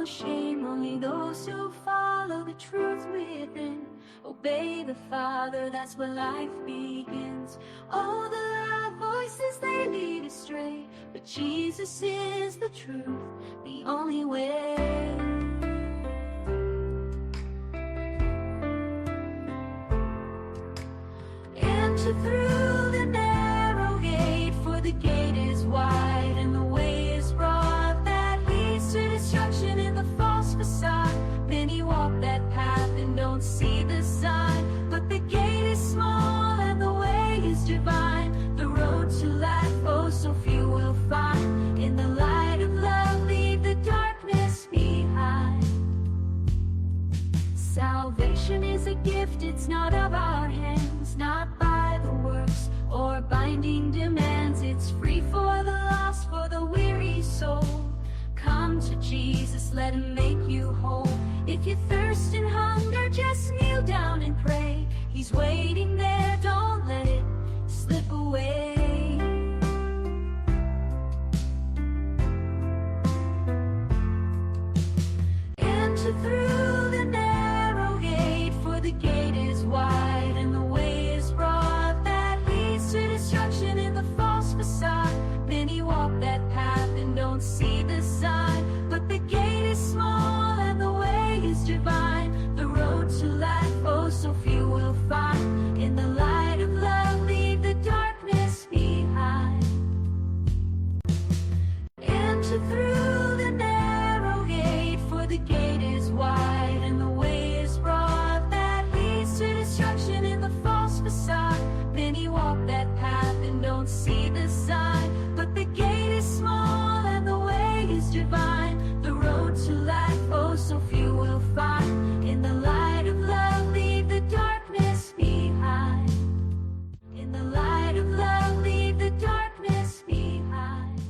no shame, only those who follow the truth within. Obey the Father, that's where life begins. All the loud voices, they lead astray, but Jesus is the truth, the only way. Enter through the narrow gate, for the gate is wide and the way is broad that leads to destruction in the false facade. Many walk that path and don't see the sign, but the gate is small and the way is divine. The road to life, oh, so few will find. In the light of love, leave the darkness behind. Salvation is a gift, it's not of our hands, not by the works or binding demands. It's free for the lost, for the weary soul. Come to Jesus, let him make you whole. If you thirst and hunger, just kneel down and pray. He's waiting there, don't let it slip away. Enter through the narrow gate, for the gate is wide and the way is broad that leads to destruction in the false facade. Many walk that path and don't see the sign, but the gate is small and the way is divine. The road to life, oh, so few will find. In the light of love, leave the darkness behind. Enter through the narrow gate, for the gate is wide and the way is broad that leads to destruction in the false facade. Many walk that path and don't see the sign, but the gate is small and the way is divine. The road to life, oh, so few will find. In the light of love, leave the darkness behind. In the light of love, leave the darkness behind.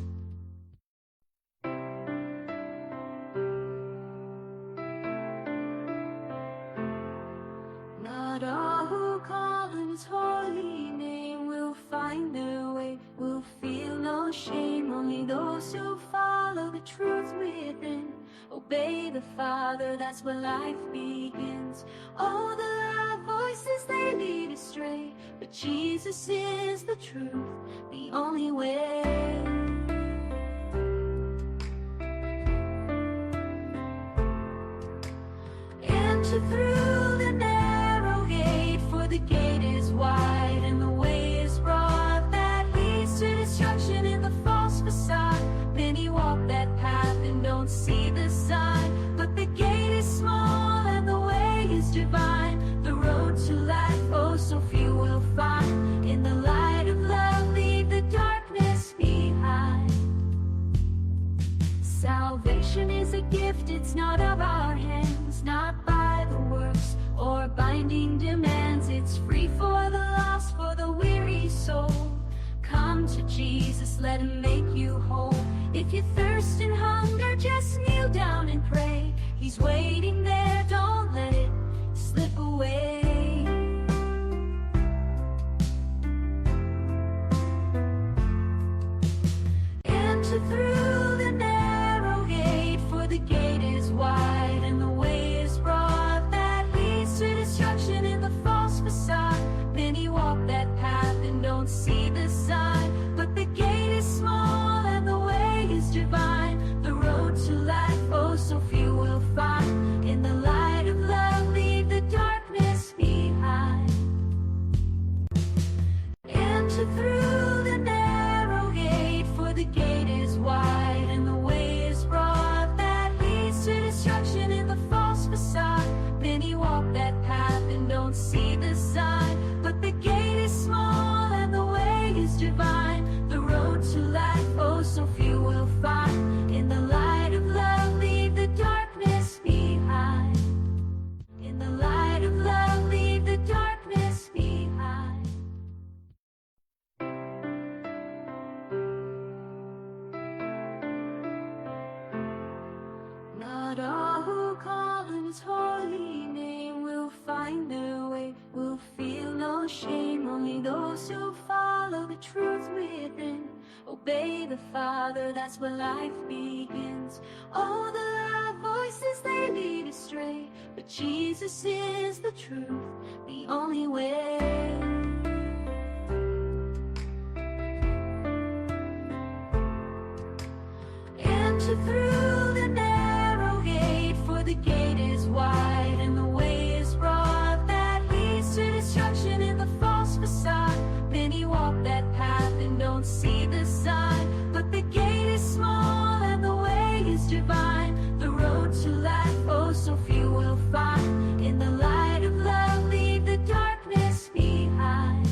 Not all who call his holy name will find their way, will feel no shame. Only those who follow the truth within. Obey the Father, that's where life begins. All the loud voices, they lead astray, but Jesus is the truth, the only way. Enter through the narrow gate, for the gate is wide and the way is broad that leads to destruction in the false facade. Many walk that path and don't see the sign, but the gate is small and the way is divine. The road to life, oh, so few will find. In the light of love, leave the darkness behind. Salvation is a gift, it's not of our hands, not by the works or binding demands. It's free for the lost, for the weary soul. Come to Jesus, let him make you whole. If you thirst and hunger, just kneel down and pray. He's waiting there, don't let it slip away. Enter through the narrow gate, for the gate is wide and the way is broad that leads to destruction in the false facade. Many walk that path and don't see the sign, but the gate is small and the way is divine. The road to life, oh, so few will find. In the light of love, leave the darkness behind. Enter through the narrow gate, for the gate is wide and the way is broad that leads to destruction in the false facade. Many walk that path and don't see the sign, but the gate is small and the way is divine. The road to life, oh, so few will find. In the light of love, leave the darkness behind. In the light of love, leave the darkness behind. Not all who call his holy name will find their way, will feel no shame. Only those who follow the truth within. Obey the Father, that's where life begins. All the loud voices Jesus is the truth, the only way. Enter through the narrow gate, for the gate is wide and the way is broad that leads to destruction in the false facade. Many walk that path and don't see the sign, but the gate is small and the way is divine. The road to life, oh, so few will find. In the light of love, leave the darkness behind.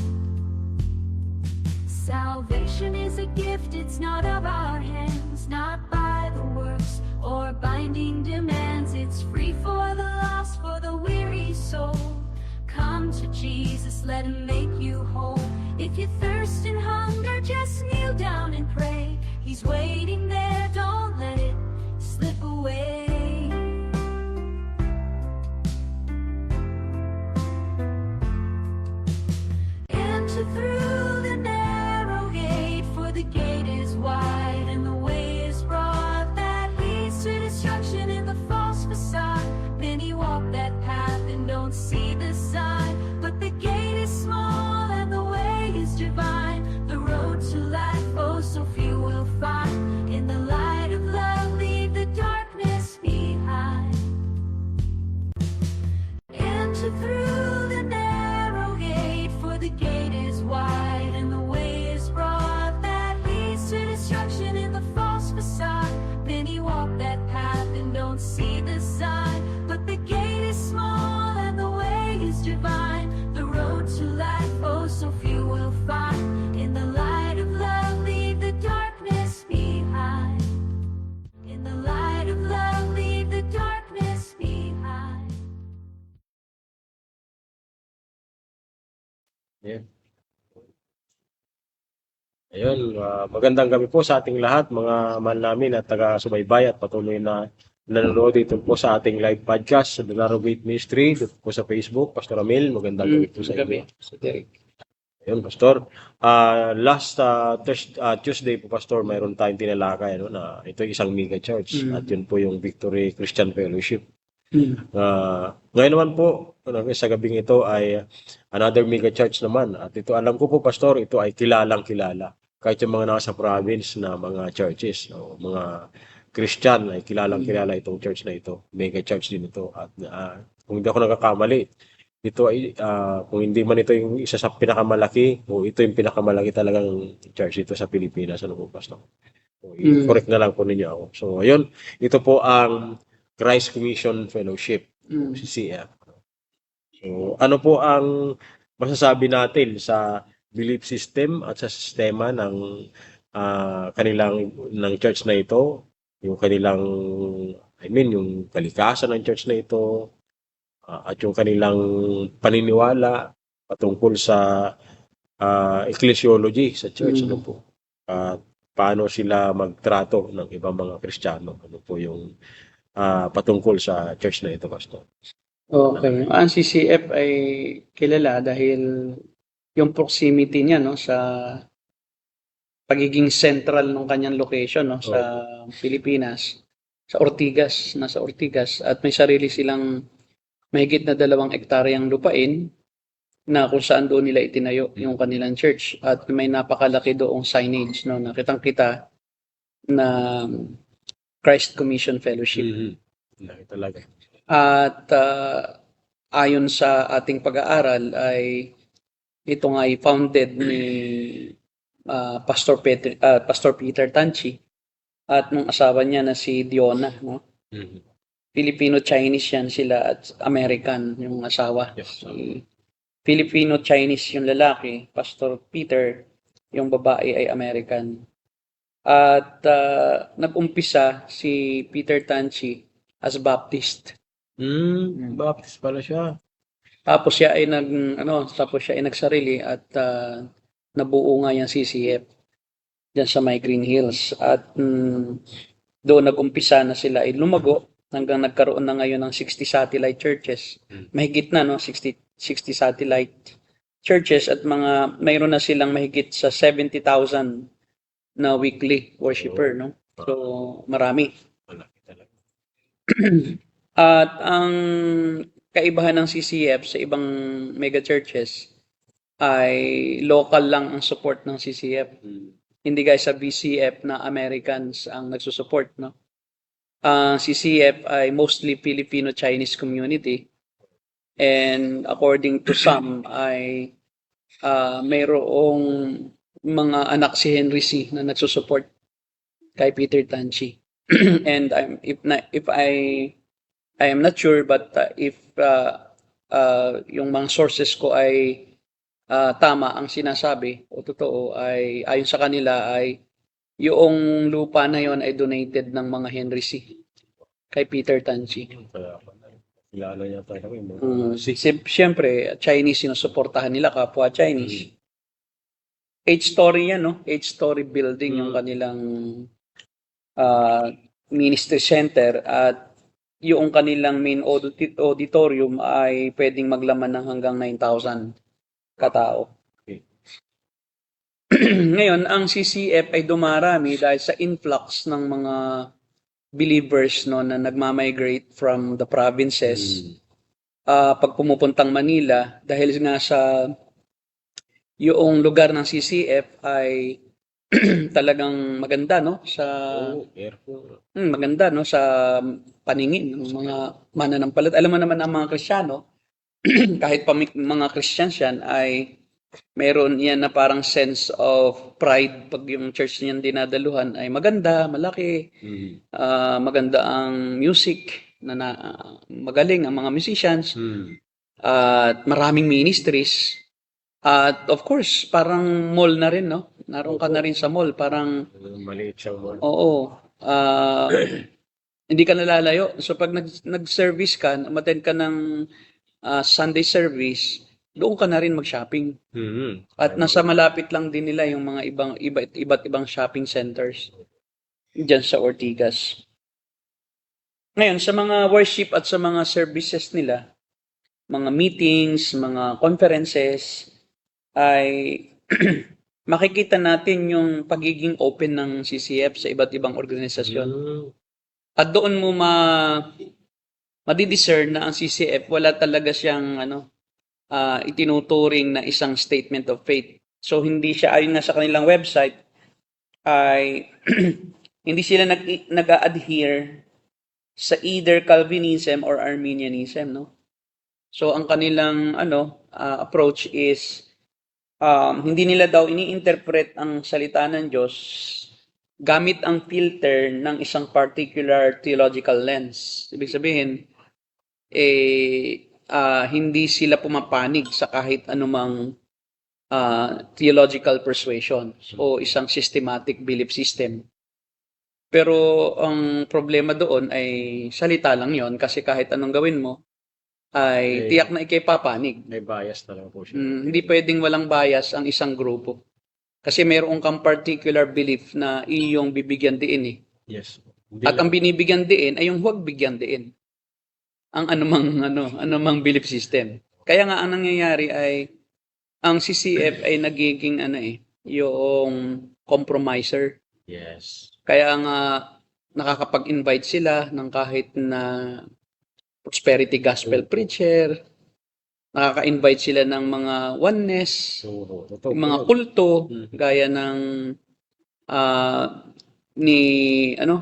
Salvation is a gift, it's not of our hands, not by the works or binding demands. It's free for the lost, for the weary soul. Come to Jesus, let him make you whole. If you thirst and hunger, just kneel down and pray. He's waiting there, don't let it slip away. Enter through the narrow gate, for the gate is wide and the way is broad that leads to destruction in the false facade. Many walk that path and don't see the sign, but the gate is small and the way is divine. The road to life, oh, so few will find. In the light of love, leave the darkness behind. Enter through the narrow gate, for the gate is wide and the way is broad that leads to destruction in the false facade. Many walk that path and don't see the sign, but the gate is small and the way is divine. The road to life, oh, so few will find. In the light of love, leave the darkness behind. In the light of love, leave the darkness behind. Yeah. Ayun, magandang gabi po sa ating lahat, mga mahal namin at taga-subaybay at patuloy na nanonood dito po sa ating live podcast sa The Narrow Gate Ministry, dito po sa Facebook. Pastor Amil, magandang gabi po sa inyo. Sa Derek. Ayun, Pastor. Last Tuesday po, Pastor, mayroon tayong tinalakay na ito isang mega church at yun po yung Victory Christian Fellowship. Ngayon naman po, sa gabing ito ay another mega church naman. At ito, alam ko po, Pastor, ito ay kilalang kilala. Kahit yung mga nasa province na mga churches, o mga Christian ay kilalang kilala itong church na ito. Mega church din ito. At kung hindi ako nagkakamali, ito ay, kung hindi man ito yung isa sa pinakamalaki, o ito yung pinakamalaki talagang church ito sa Pilipinas. Ano po, Pastor? So, correct na lang po ninyo ako. So, ayun, ito po ang Christ Commission Fellowship, CCF. So, ano po ang masasabi natin sa belief system at sa sistema ng kanilang ng church na ito, yung kanilang, yung kalikasan ng church na ito, at yung kanilang paniniwala patungkol sa ecclesiology sa church, ano po? Paano sila magtrato ng ibang mga Kristiyano? Ano po yung patungkol sa church na ito, Pastor? Okay. Ang CCF ay kilala dahil yung proximity niya sa pagiging central ng kanyang location sa Pilipinas, sa Ortigas, nasa Ortigas, at may sarili silang mahigit na 2 hektaryang lupain na kung saan doon nila itinayo yung kanilang church, at may napakalaki doong signage na kitang-kita na Christ Commission Fellowship. Talaga. At ayon sa ating pag-aaral ay ito nga ay founded ni Pastor Peter Tanchi at nung asawa niya na si Diona, Filipino-Chinese yan sila at American yung asawa. Yes. Filipino-Chinese yung lalaki, Pastor Peter, yung babae ay American. At nag-umpisa si Peter Tanchi as Baptist. Baptist pala siya. Tapos siya ay nagsarili at nabuo nga yung CCF diyan sa may Green Hills. At doon nag-umpisa na sila ay lumago hanggang nagkaroon na ngayon ng 60 satellite churches. Mahigit na 60 satellite churches at mayroon na silang mahigit sa 70,000 na weekly worshiper, So marami. Malaki talaga. At ang kaibahan ng CCF sa ibang mega churches ay local lang ang support ng CCF. Hindi guys sa BCF na Americans ang nagsusupport, no? Ang CCF ay mostly Filipino-Chinese community, and according to some ay mayroong mga anak si Henry C. na nagsusupport kay Peter Tanchi. And if I am not sure, but if yung mga sources ko ay tama ang sinasabi o totoo, ay ayon sa kanila ay yung lupa na yon ay donated ng mga Henry C. kay Peter Tanchi. Kaya kilala niya tayo yung mga Siyempre, Chinese yung suportahan nila, kapwa Chinese. 8-story yan, no? 8-story building yung kanilang ministry center, at yung kanilang main auditorium ay pwedeng maglaman ng hanggang 9,000 katao. Okay. Ngayon, ang CCF ay dumarami dahil sa influx ng mga believers, no, na nagmamigrate from the provinces pag pumupuntang Manila, dahil nga sa yung lugar ng CCF ay talagang maganda, no, sa airport. maganda, no, sa paningin ng mga mananampalat. Alam mo naman ang mga Kristiyano, kahit pa mga Christians yan, ay meron yan na parang sense of pride pag yung church niyan dinadaluhan ay maganda, malaki, maganda ang music, magaling ang mga musicians, at maraming ministries. At of course, parang mall na rin, no? Naroon ka na rin sa mall, parang Maliit siya mo. oo. Hindi ka nalalayo. So pag nag-service ka, umattend ka ng Sunday service, doon ka na rin mag-shopping. At nasa malapit lang din nila yung mga iba't ibang shopping centers diyan sa Ortigas. Ngayon, sa mga worship at sa mga services nila, mga meetings, mga conferences, ay makikita natin yung pagiging open ng CCF sa iba't ibang organisasyon. At doon mo madidiscern na ang CCF wala talaga siyang itinuturing na isang statement of faith. So hindi siya, ayon nga sa kanilang website, ay hindi sila nag-adhere sa either Calvinism or Arminianism, no? So ang kanilang approach is hindi nila daw ini-interpret ang salita ng Diyos gamit ang filter ng isang particular theological lens. Ibig sabihin, hindi sila pumapanig sa kahit anumang theological persuasion o isang systematic belief system. Pero ang problema doon ay salita lang yon, kasi kahit anong gawin mo ay tiyak na ikay papanig. May bias talaga po siya. Hindi pwedeng walang bias ang isang grupo. Kasi mayroong kang particular belief na iyong bibigyan diin . Yes. At ang binibigyan diin ay yung huwag bigyan diin. Ang anumang belief system. Kaya nga ang nangyayari ay ang CCF ay nagiging yung compromiser. Yes. Kaya nga nakakapag-invite sila ng kahit na prosperity gospel preacher, nakaka-invite sila ng mga oneness, mga kulto, gaya ng ni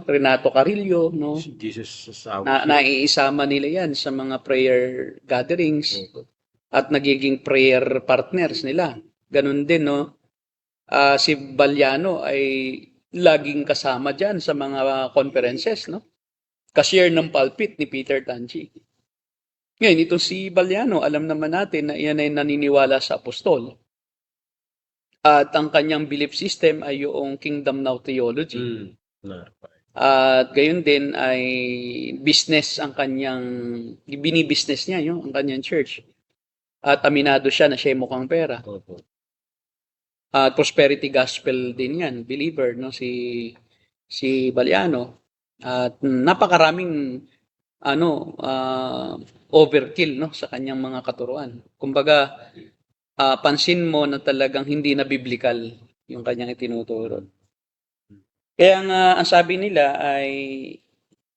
Renato Carrillo, no? Jesus Naiisama nila yan sa mga prayer gatherings at nagiging prayer partners nila. Ganun din, no? Si Valiano ay laging kasama dyan sa mga conferences, no? Cashier ng pulpit ni Peter Tanchi. Ngayon, ito si Valiano, alam naman natin na iyan ay naniniwala sa apostol. At ang kanyang belief system ay yung Kingdom Now theology. At gayon din ay business ang kanyang, binibusiness niya, ang kanyang church. At aminado siya na siya ay mukhang pera. At prosperity gospel din yan, believer, no, si Valiano. At napakaraming overkill, no, sa kanyang mga katuruan. Kumbaga, pansin mo na talagang hindi na biblical yung kanyang itinuturo. Kaya nga ang sabi nila ay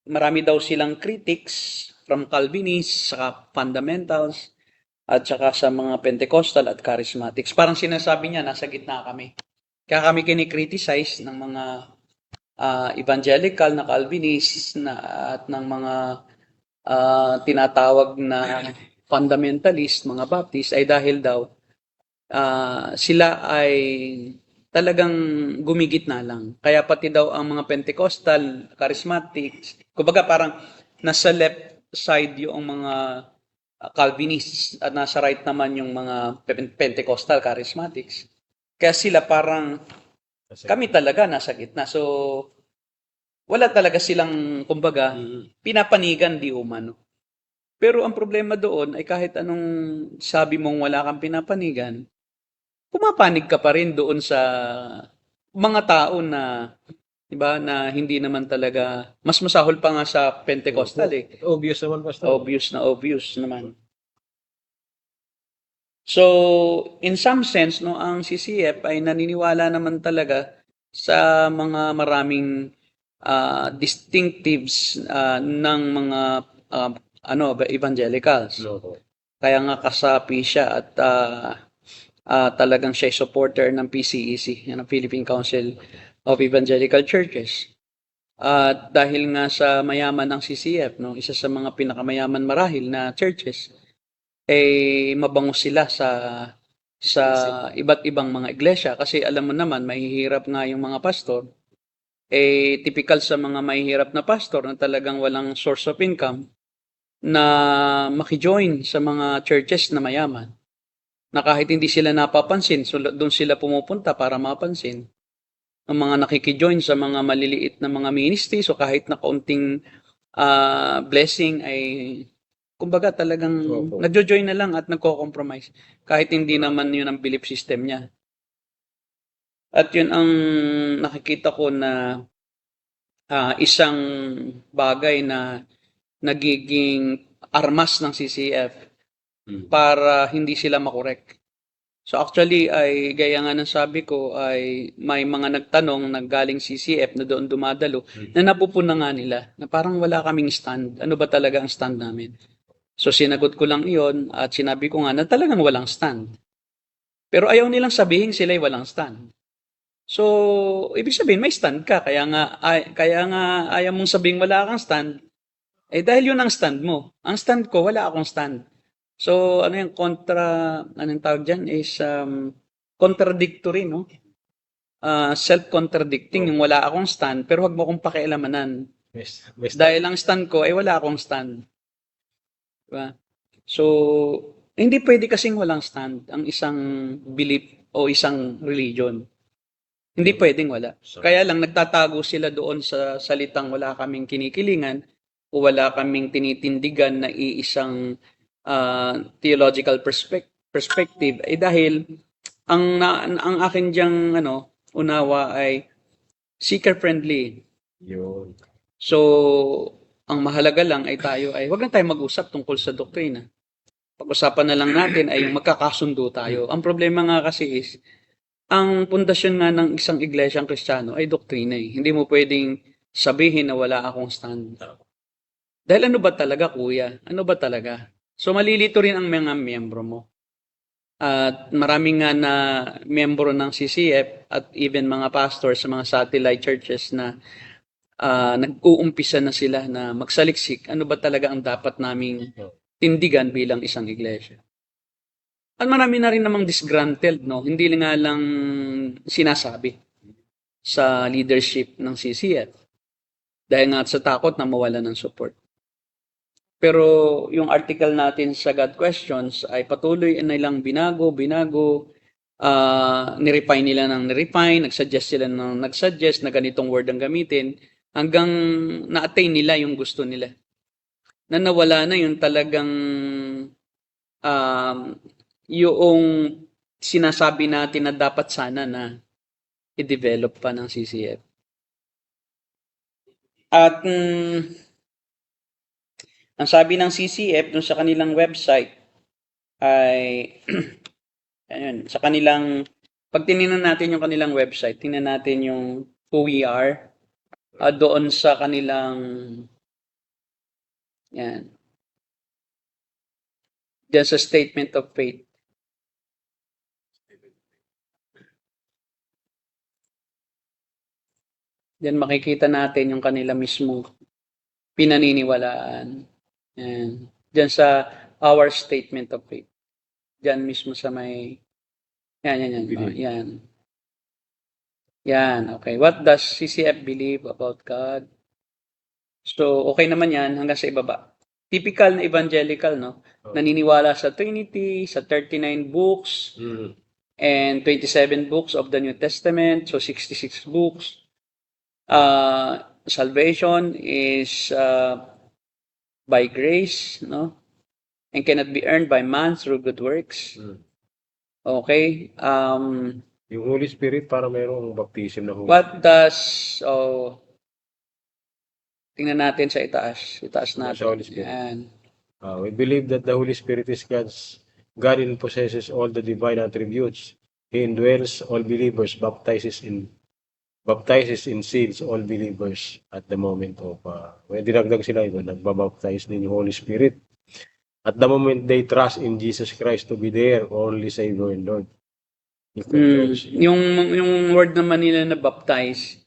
marami daw silang critics from Calvinists, sa fundamentals, at saka sa mga Pentecostal at Charismatics. Parang sinasabi niya, nasa gitna kami. Kaya kami kinikriticize ng mga evangelical na Calvinists at ng mga tinatawag na fundamentalist, mga Baptist, ay dahil daw sila ay talagang gumigitna lang. Kaya pati daw ang mga Pentecostal, Charismatics, kumbaga parang nasa left side yung mga Calvinists at nasa right naman yung mga Pentecostal, Charismatics. Kaya sila parang kami talaga nasa gitna. So, wala talaga silang, kumbaga, pinapanigan di umano. Pero ang problema doon ay kahit anong sabi mong wala kang pinapanigan, pumapanig ka pa rin doon sa mga tao na, di ba, na hindi naman talaga, mas masahol pa nga sa Pentecostal eh. Obvious naman, Pastor. Obvious naman. So, in some sense, no, ang CCF ay naniniwala naman talaga sa mga maraming distinctives ng mga evangelicals. Kaya nga kasapi siya at talagang siya supporter ng PCEC, ng Philippine Council of Evangelical Churches. At dahil nga sa mayaman ng CCF, no, isa sa mga pinakamayaman marahil na churches, mabango sila sa iba't ibang mga iglesia. Kasi alam mo naman, mahihirap nga yung mga pastor. Typical sa mga mahihirap na pastor na talagang walang source of income na makijoin sa mga churches na mayaman. Na kahit hindi sila napapansin, so doon sila pumupunta para mapansin. Ang mga nakikijoin sa mga maliliit na mga ministry, so kahit na kaunting blessing ay kumbaga talagang nagjo-join na lang at nagko-compromise kahit hindi naman yun ang belief system niya. At yun ang nakikita ko na isang bagay na nagiging armas ng CCF para hindi sila makorek. So actually ay gaya nga ng sabi ko ay may mga nagtanong nanggaling CCF na doon dumadalo na napupuna nga nila na parang wala kaming stand. Ano ba talaga ang stand namin? So sinagot ko lang iyon at sinabi ko nga na talagang walang stand. Pero ayaw nilang sabihin sila'y walang stand. So ibig sabihin may stand ka kaya nga ayaw mong sabihin wala kang stand. Dahil yun ang stand mo. Ang stand ko wala akong stand. So, ano yung anong tawag dyan is contradictory, no? Self-contradicting, yung wala akong stand, pero wag mo akong pakialamanan. Dahil ang stand ko, wala akong stand. Diba? So, hindi pwede kasing walang stand ang isang belief o isang religion. Hindi pwedeng wala. Kaya lang, nagtatago sila doon sa salitang wala kaming kinikilingan o wala kaming tinitindigan na iisang theological perspective dahil ang akin diyang unawa ay seeker friendly. Yun. So ang mahalaga lang ay tayo ay wag lang tayo mag-usap tungkol sa doktrina. Pag-usapan na lang natin ay magkakasundo tayo. Ang problema nga kasi is ang pundasyon nga ng isang iglesyang Kristiyano ay doktrina eh. Hindi mo pwedeng sabihin na wala akong stand. Dahil ano ba talaga, kuya? Ano ba talaga? So, malilito rin ang mga miyembro mo. At maraming nga na miyembro ng CCF at even mga pastors sa mga satellite churches na nag-uumpisa na sila na magsaliksik. Ano ba talaga ang dapat naming tindigan bilang isang iglesia? At marami na rin namang disgruntled, no? Hindi nga lang sinasabi sa leadership ng CCF. Dahil nga sa takot na mawala ng support. Pero yung article natin sa God Questions ay patuloy nilang binago, nirefine nila ng nirefine, nagsuggest sila ng nagsuggest na ganitong word ang gamitin hanggang na-attain nila yung gusto nila. Na nawala na yung talagang yung sinasabi natin na dapat sana na i-develop pa ng CCF. At ang sabi ng CCF dun sa kanilang website ay ayun, sa kanilang pag tinignan natin yung kanilang website, tingnan natin yung who we are doon sa kanilang yan. Diyan sa statement of faith. Diyan makikita natin yung kanila mismo pinaniniwalaan. Yan. Diyan sa our statement of faith. Diyan mismo sa may yan. Oh, yan. Yan, okay. What does CCF believe about God? So, okay naman yan hanggang sa ibaba. Typical na evangelical, no? Naniniwala sa Trinity, sa 39 books, and 27 books of the New Testament, so 66 books. Salvation is by grace, no? And cannot be earned by man through good works. Okay. Yung Holy Spirit, para mayroong baptism na Holy What does, tingnan natin sa itaas. Itaas Sa natin. Holy Spirit. Yan. We believe that the Holy Spirit is God and possesses all the divine attributes. He indwells all believers, baptizes in seals all believers at the moment of when dinagdag sila ito, nagbabaptize din yung Holy Spirit. At the moment they trust in Jesus Christ to be their only Savior and Lord. Yung word naman nila na baptize,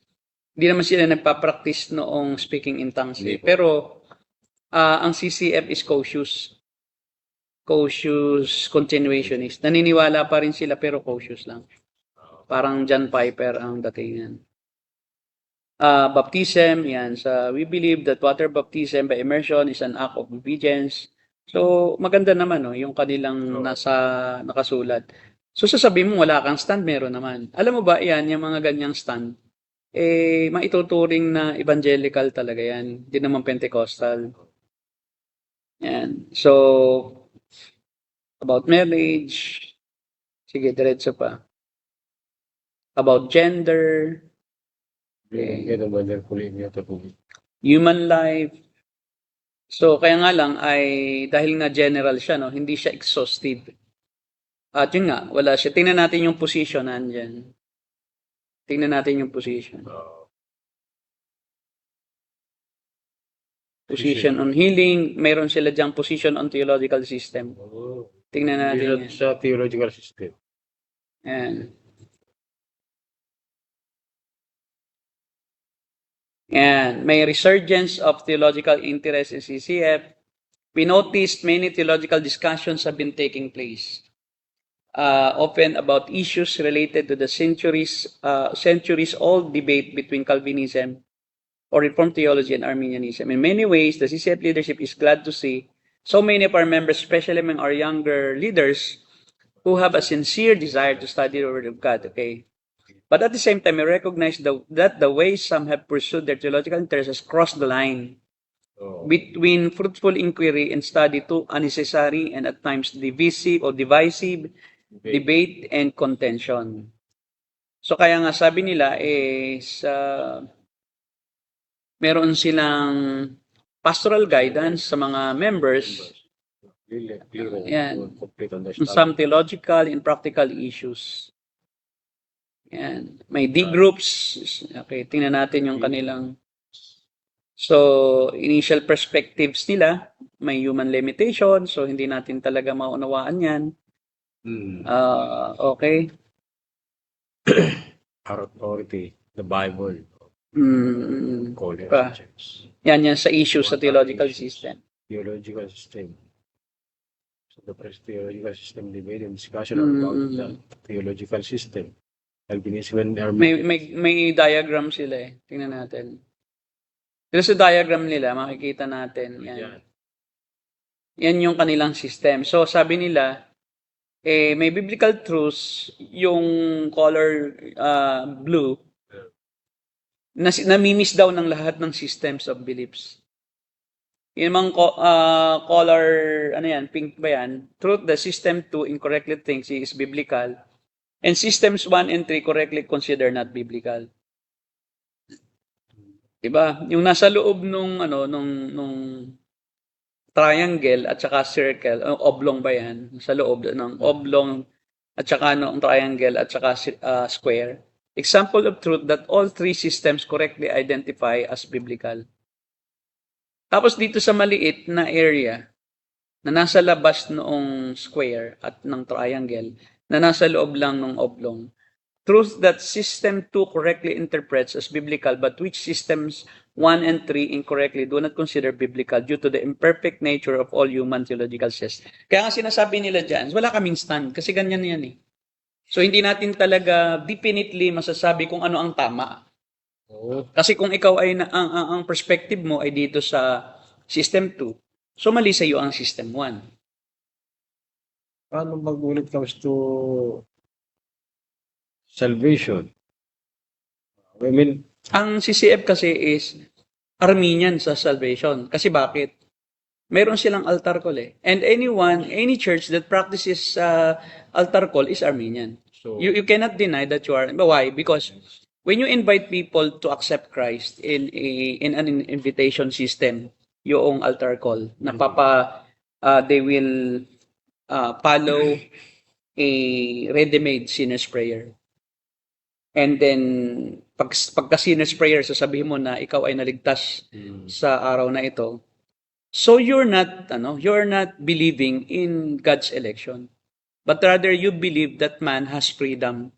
hindi naman sila nagpa-practice noong speaking in tongues. Pero ang CCF is cautious continuationist. Naniniwala pa rin sila pero cautious lang. Parang John Piper ang datingan. Baptism, yan. We believe that water baptism by immersion is an act of obedience. So, maganda naman, no, yung kanilang nakasulat. So, sasabihin mo, wala kang stand, meron naman. Alam mo ba, yan, yung mga ganyang stand, maituturing na evangelical talaga yan. Hindi naman Pentecostal. Yan. So, about marriage, sige, diretso pa. About gender, human life. So, kaya nga lang ay dahil nga general siya, no, hindi siya exhaustive. At yun nga, wala siya. Tingnan natin yung position nandyan. Tingnan natin yung position. Position on healing. Mayroon sila dyang position on theological system. Tingnan natin yan. Sa theological system. Yan. And may resurgence of theological interest in CCF. We noticed many theological discussions have been taking place, often about issues related to the centuries-old debate between Calvinism or Reformed theology and Arminianism. In many ways, the CCF leadership is glad to see so many of our members, especially among our younger leaders, who have a sincere desire to study the Word of God. Okay. But at the same time, we recognize that the way some have pursued their theological interests has crossed the line between fruitful inquiry and study to unnecessary and at times divisive debate and contention. So kaya nga sabi nila is meron silang pastoral guidance sa mga members. Yan. Some theological and practical issues. Yan. May D groups. Okay, tingnan natin yung kanilang. So, initial perspectives nila, may human limitation, so hindi natin talaga maunawaan yan. Okay. Authority, the Bible. Yan sa issue sa theological system. Theological system. So the first theological system debate and discussion about the theological system. May diagram sila eh. Tingnan natin. Pero sa diagram nila, makikita natin. Yan yung kanilang system. So sabi nila, may biblical truths, yung color blue, namimiss daw ng lahat ng systems of beliefs. Yung mga color, pink ba yan? Truth, the system 2 incorrectly thinks is biblical. And systems 1 and 3 correctly consider not biblical. Diba? Yung nasa loob nung triangle at saka circle, oblong ba yan? Sa loob ng oblong at saka ng triangle at saka square. Example of truth that all three systems correctly identify as biblical. Tapos dito sa maliit na area, na nasa labas noong square at ng triangle, na nasa loob lang ng oblong. Truth that System 2 correctly interprets as biblical, but which Systems 1 and 3 incorrectly do not consider biblical due to the imperfect nature of all human theological systems. Kaya nga sinasabi nila dyan, wala kaming stand, kasi ganyan yan eh. So hindi natin talaga definitely masasabi kung ano ang tama. Oo. Kasi kung ikaw ay ang perspective mo ay dito sa System 2, so mali sa iyo ang System 1. Paano when it comes to salvation? I mean, Ang CCF kasi is Armenian sa salvation. Kasi bakit? Meron silang altar call eh. And any church that practices altar call is Armenian. so, You cannot deny that you are. Why? Because when you invite people to accept Christ in an invitation system, yung altar call, they will follow a ready-made sinner's prayer. And then, pagka sinner's prayer, sasabihin mo na ikaw ay naligtas sa araw na ito. So you're not believing in God's election. But rather you believe that man has freedom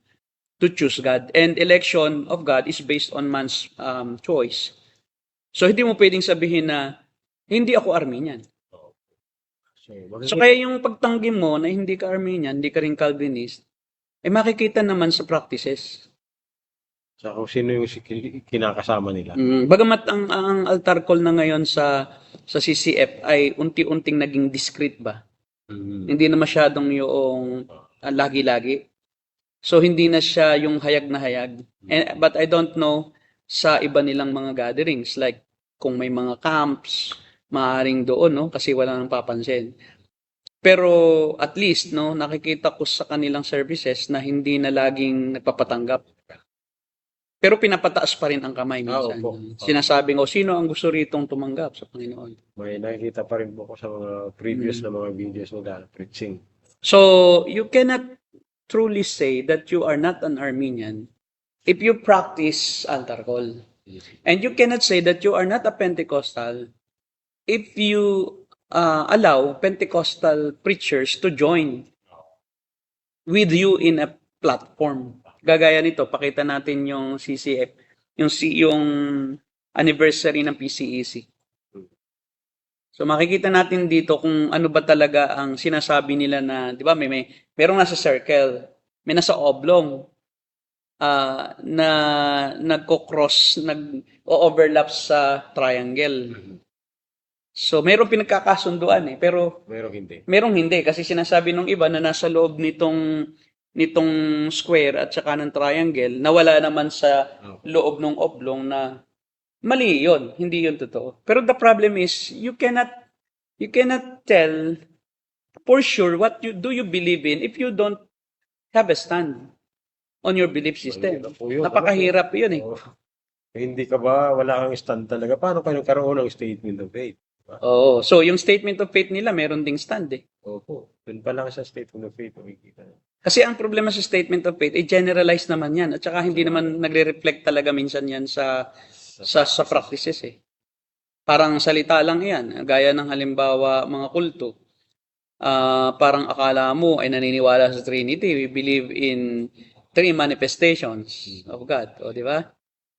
to choose God. And election of God is based on man's choice. So hindi mo pwedeng sabihin na hindi ako Armenian. So kaya yung pagtanggi mo na hindi ka Armenian, hindi ka rin Calvinist, ay makikita naman sa practices. sa kung sino yung kinakasama nila. Bagamat ang altar call na ngayon sa CCF ay unti-unting naging discreet ba? Hindi na masyadong yung lagi-lagi. So hindi na siya yung hayag na hayag. But I don't know sa iba nilang mga gatherings, like kung may mga camps, maaaring doon, no? Kasi wala nang papansin. Pero at least, no, nakikita ko sa kanilang services na hindi na laging nagpapatanggap. Pero pinapataas pa rin ang kamay minsan. Opo. Sinasabing, sino ang gusto ritong tumanggap sa Panginoon? May nakikita pa rin po ko sa mga previous na mga videos nila, preaching. So, you cannot truly say that you are not an Armenian if you practice altar call. And you cannot say that you are not a Pentecostal if you allow Pentecostal preachers to join with you in a platform. Gagaya nito, pakita natin yung CCF, yung anniversary ng PCEC. So makikita natin dito kung ano ba talaga ang sinasabi nila na, di ba, merong nasa circle, may nasa oblong, na nagko-cross, nag-overlap sa triangle. So merong pinagkakasunduan pero merong hindi kasi sinasabi nung iba na nasa loob nitong square at saka ng triangle, nawala naman sa loob ng oblong na mali yun, hindi yun totoo. Pero the problem is, you cannot tell for sure what you believe in if you don't have a stand on your belief system. Napakahirap yun eh. Hindi ka ba, wala kang stand talaga, paano kayo nagkaroon ng statement of faith? Oo. So, yung statement of faith nila, meron ding stand eh. Opo. Doon pa lang sa statement of faith, makikita. Kasi ang problema sa statement of faith, generalized naman yan. At saka hindi naman nagre-reflect talaga minsan yan sa practices eh. Parang salita lang yan. Gaya ng halimbawa, mga kulto. Parang akala mo ay naniniwala sa Trinity. We believe in 3 manifestations of God. O, di ba?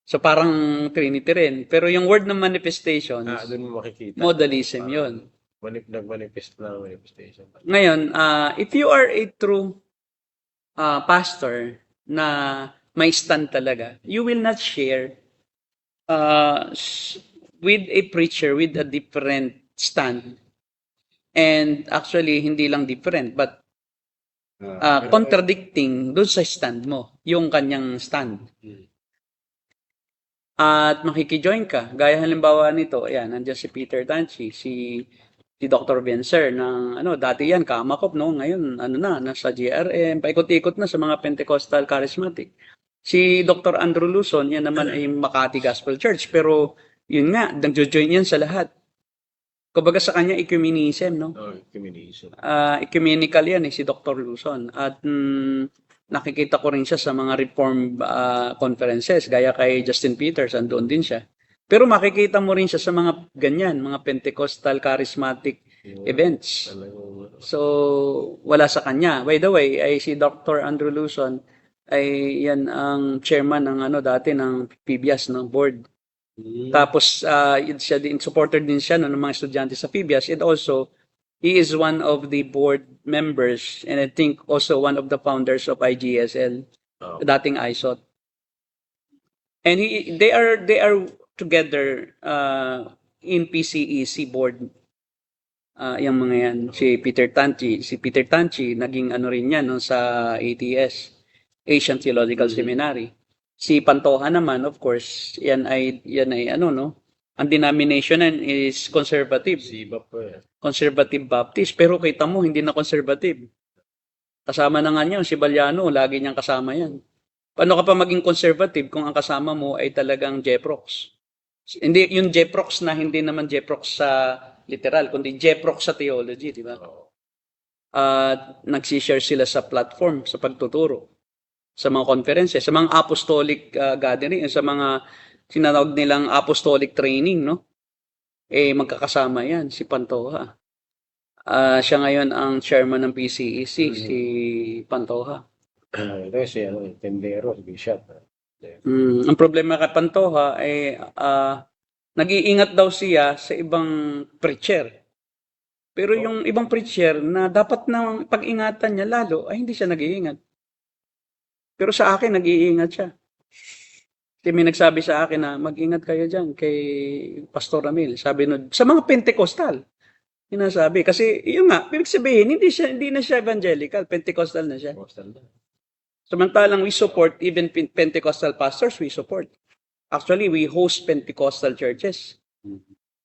So parang Trinity rin. Pero yung word ng manifestations, doon mo makikita. modalism yun. Nag-manifest na manifestation. Ngayon, if you are a true pastor na may stand talaga, you will not share with a preacher with a different stand. And actually, hindi lang different, but contradicting doon sa stand mo, yung kanyang stand. At makikijoin ka. Gaya halimbawa nito, ayan, nandiyan si Peter Tanchi, si Dr. Vencer ng dati yan Kamakop ngayon nasa GRM, paikot-ikot na sa mga Pentecostal charismatic. Si Dr. Andrew Luzon, yan naman ay Makati Gospel Church, pero yun nga, nagjo-join yan sa lahat. Kumbaga sa kanya ecumenism, no? Ecumenism. Ecumenical yan si Dr. Luzon. At nakikita ko rin siya sa mga reform conferences, gaya kay Justin Peters, andoon din siya. Pero makikita mo rin siya sa mga ganyan, mga Pentecostal, charismatic events. Talagang, So, wala sa kanya. By the way, ay si Dr. Andrew Luzon ay yan ang chairman ng dati ng PBIAS ng board. Tapos yun siya din supporter din siya ng mga estudyante sa PBIAS, and also he is one of the board members, and I think also one of the founders of IGSL, oh, dating ISOT. And they are together in PCEC board. Yung mga yan, si Peter Tanchi, naging rin yan no, sa ATS, Asian Theological Seminary. Si Pantoja naman, of course, yan ay no, ang denomination is conservative, siba pa eh. conservative Baptist, pero kita mo, hindi na conservative. Kasama na nga niya, si Baliano, lagi niyang kasama yan. Paano ka pa maging conservative kung ang kasama mo ay talagang Jeprox? Hindi, yung Jeprox na hindi naman Jeprox sa literal, kundi Jeprox sa theology, di ba? Nagsishare sila sa platform, sa pagtuturo, sa mga conferences, sa mga apostolic gathering, sa mga sinatawag nilang apostolic training, no? Magkakasama yan, si Pantoja. Siya ngayon ang chairman ng PCEC, si Pantoja. Ito si Tendero, si Bishop. Ang problema kay Pantoja ay nag-iingat daw siya sa ibang preacher. Pero yung ibang preacher na dapat na pag-ingatan niya lalo, ay hindi siya nag-iingat. Pero sa akin, nag-iingat siya. Kasi may nagsabi sa akin na mag-ingat kayo dyan kay Pastor Ramil. Sabi nun, sa mga Pentecostal, sinasabi. Kasi yun nga, pinig sabihin, hindi na siya evangelical, Pentecostal na siya. Samantalang we support, even Pentecostal pastors, we support. Actually, we host Pentecostal churches.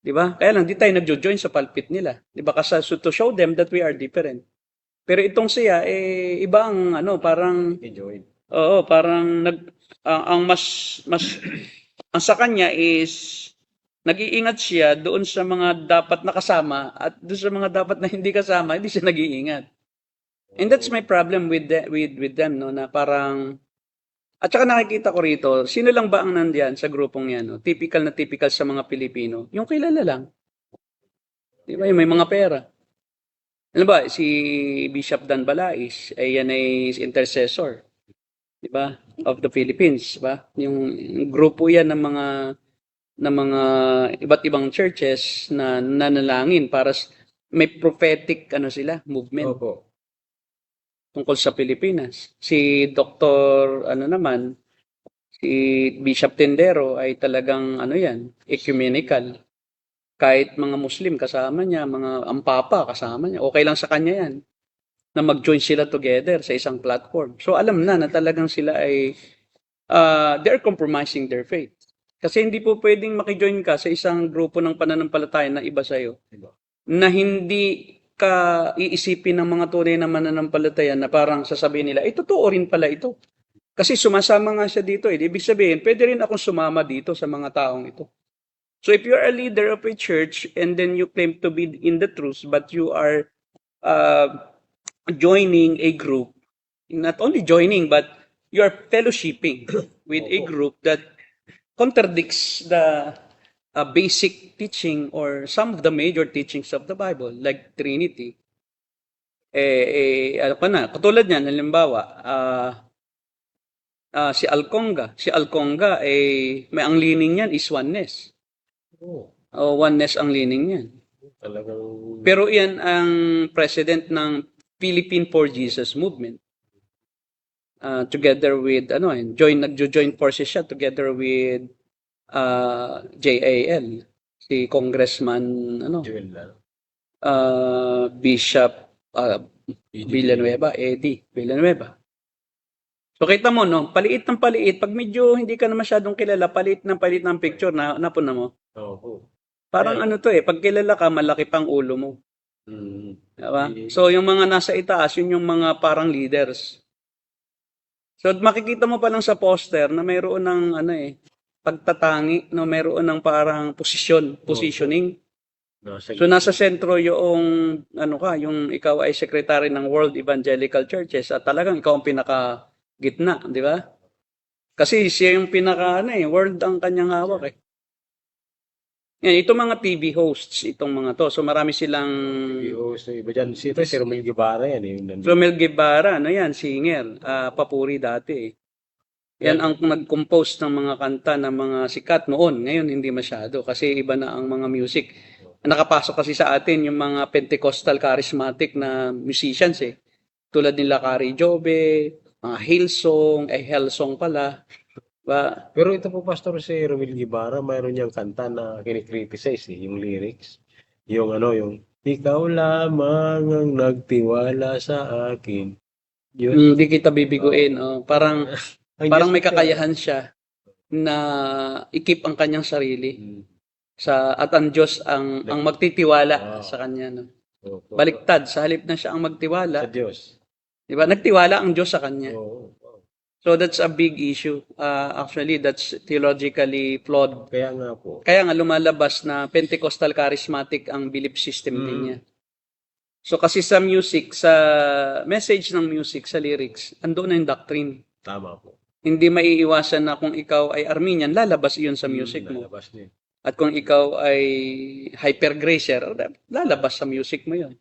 Di ba? Kaya lang, di tayo nagjo-join sa pulpit nila. Di ba? Kasi to show them that we are different. Pero itong siya, iba ang parang, Enjoy. oo, parang ang ang sa kanya is, nag-iingat siya doon sa mga dapat nakasama at doon sa mga dapat na hindi kasama, hindi siya nag-iingat. And that's my problem with them, no, na parang, at saka nakikita ko rito, sino lang ba ang nandiyan sa grupong yan, no? Typical na typical sa mga Pilipino, yung kilala lang. Di ba? Yung may mga pera. Ano ba, si Bishop Dan Balais, yan ay intercessor, di ba, of the Philippines, di ba? Yung grupo yan ng mga iba't ibang churches na nanalangin para may prophetic movement. Opo. Tungkol sa Pilipinas. Si Dr. si Bishop Tendero ay talagang ecumenical. Kahit mga Muslim kasama niya, ang Papa kasama niya, okay lang sa kanya yan. Na mag-join sila together sa isang platform. So alam na talagang sila ay they're compromising their faith. Kasi hindi po pwedeng makijoin ka sa isang grupo ng pananampalataya na iba sa'yo. Na hindi ka iisipin ng mga tunay na mananampalataya na parang sasabihin nila, totoo rin pala ito. Kasi sumasama nga siya dito. Ibig sabihin, pwede rin akong sumama dito sa mga taong ito. So if you're a leader of a church and then you claim to be in the truth, but you are joining a group, not only joining, but you are fellowshipping with a group that contradicts the basic teaching or some of the major teachings of the Bible, like Trinity. Katulad niyan, halimbawa, si Alconga. Si Alconga, may ang leaning niyan is oneness. Oneness ang leaning niyan. Talagang, Pero yan ang president ng Philippine for Jesus movement. Together with, nagjo-join forces siya together with JAL, si Congressman, Joel lang. Bishop Villanueva, Eddie Villanueva. So kita mo, no, paliit ng paliit, pag medyo hindi ka na masyadong kilala, paliit ng picture, napuna mo. Oo. Parang pag kilala ka, malaki pang ulo mo. Diba? So yung mga nasa itaas, yun yung mga parang leaders. So makikita mo pa lang sa poster na mayroon ng pagtatangi, no, mayroon ng parang positioning. So nasa sentro yung yung ikaw ay secretary ng World Evangelical Churches at talagang ikaw ang pinaka gitna, di ba? Kasi siya yung pinaka world ang kanyang hawak . Yan, itong mga TV hosts, itong mga to. So marami silang Yung so, iba dyan, si Romel Guevara yan. Yung nandun. Romel Guevara, ano yan, singer, papuri dati. Yan ang nag-compose ng mga kanta ng mga sikat noon. Ngayon hindi masyado kasi iba na ang mga music. Nakapasok kasi sa atin yung mga Pentecostal charismatic na musicians eh. Tulad nila Kari Jobe, mga Hillsong pala. Ba, Pero ito po, Pastor, si Romel Guevara, mayroon niyang kanta na kinikriticize yung lyrics. Yung yung ikaw lamang ang nagtiwala sa akin. Yun. hindi kita bibiguin. Oh. Parang Ang may Diyos ko, kakayahan siya na i-keep ang kanyang sarili Mm. at ang Diyos ang magtitiwala Ah. sa kanya. No? Opo. Baliktad, sa halip na siya ang Sa magtiwala, Diyos. di ba? Nagtiwala ang Diyos sa kanya. Oo. So that's a big issue. Actually, that's theologically flawed. Kaya nga po. Kaya nga lumalabas na Pentecostal charismatic ang belief system din niya. So kasi sa music, sa message ng music, sa lyrics, andun na yung doctrine. Tama po. Hindi maiiwasan na kung ikaw ay Arminian, lalabas iyon sa music mo. Lalabas niya. At kung ikaw ay hyper-gracer, lalabas sa music mo yun.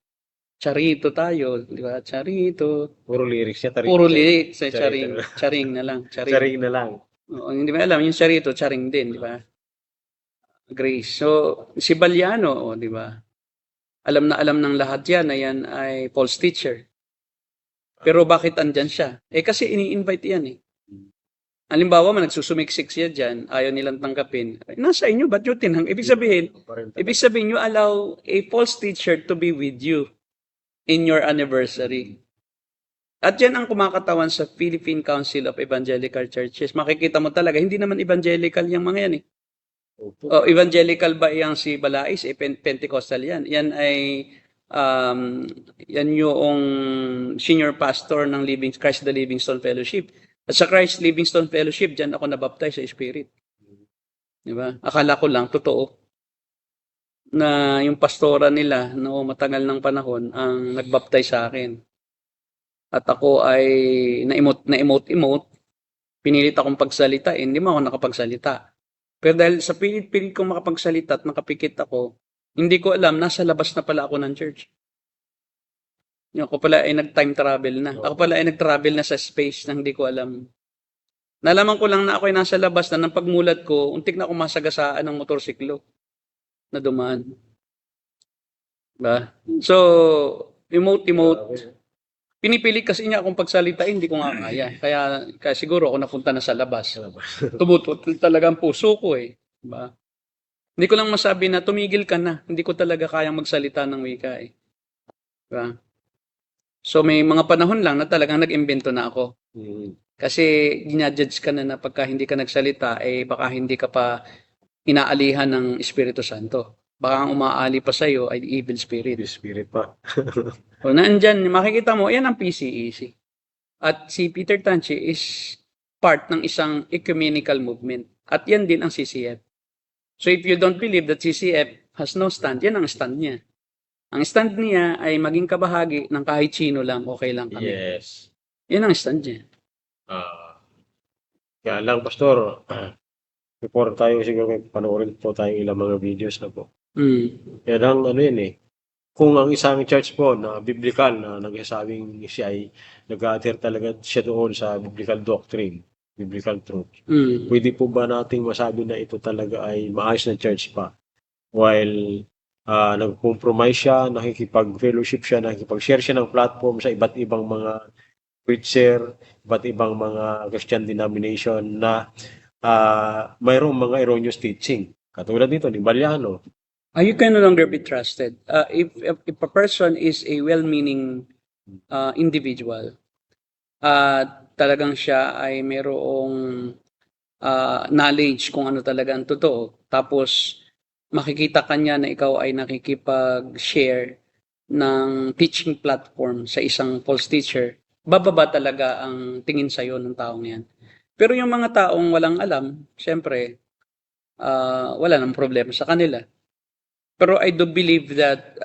Charito tayo, di ba? Charito. Puro lyrics niya. Puro lyrics, Charito. charing. Charing na lang. Charing. Saring na lang. Oo, hindi mo alam, yung charito, charing din, di ba? Grace. So, si Baliano, di ba? Alam na alam ng lahat yan na yan ay false teacher. Pero bakit andyan siya? Kasi ini-invite yan eh. Halimbawa, nagsusumiksik siya dyan, ayaw nilang tanggapin. Nasa inyo, ba't yun tinang? Ibig sabihin, you allow a false teacher to be with you in your anniversary. At yan ang kumakatawan sa Philippine Council of Evangelical Churches. Makikita mo talaga, hindi naman evangelical yung mga yan eh. Opo. Evangelical ba yang si Balais? Pentecostal yan. Yan ay, yan yung senior pastor ng Christ the Livingstone Fellowship. At sa Christ Livingstone Fellowship, dyan ako nabaptize sa Spirit. Di ba? Akala ko lang, totoo, na yung pastora nila, no, matagal ng panahon, ang nagbaptize sa akin. At ako ay na-emote, pinilit akong pagsalitain, hindi mo ako nakapagsalita. Pero dahil sa pilit-pilit kong makapagsalita at nakapikit ako, hindi ko alam, nasa labas na pala ako ng church. Ako pala ay nag-time travel na. Ako pala ay nag-travel na sa space na hindi ko alam. Nalaman ko lang na ako ay nasa labas na nang pagmulat ko, untik na ako masagasaan ng motorsiklo na dumaan. Ba? So, emote. Pinipilit kasi niya akong pagsalitain, hindi ko nga kaya. Kaya siguro ako napunta na sa labas. Tumutot talaga ang puso ko eh. Ba? Hindi ko lang masabi na tumigil ka na. Hindi ko talaga kayang magsalita ng wika eh. Ba? So may mga panahon lang na talagang nag-imbento na ako. Kasi ginajudge ka na pagka hindi ka nagsalita, baka hindi ka pa inaalihan ng Espiritu Santo. Baka ang umaali pa sa'yo ay evil spirit. Spirit pa. O naandyan, makikita mo, yan ang PCEC. At si Peter Tanchi is part ng isang ecumenical movement. At yan din ang CCF. So if you don't believe that CCF has no stand, yan ang stand niya. Ang stand niya ay maging kabahagi ng kahit sino lang, okay lang kami. Yes. Yan ang stand niya. Kaya lang, Pastor, before tayo siguro panoorin po tayong ilang mga videos na po. Kaya lang, yan eh. Kung ang isang church po na biblical na nagsasabing siya ay nag-adhere talaga siya doon sa biblical doctrine, biblical truth, pwede po ba nating masabi na ito talaga ay maayos na church pa? While nag-compromise siya, nakikipag-fellowship siya, nakikipag-share siya ng platform sa iba't ibang mga preacher, iba't ibang mga Christian denomination na mayroong mga erroneous teaching. Katulad nito ni Baliano. You can no longer be trusted. If a person is a well-meaning individual, talagang siya ay mayroong knowledge kung ano talaga ang totoo, tapos makikita kanya na ikaw ay nakikipag-share ng teaching platform sa isang false teacher, bababa talaga ang tingin sa'yo ng taong yan. Pero yung mga taong walang alam, siyempre, wala nang problema sa kanila. Pero I do believe that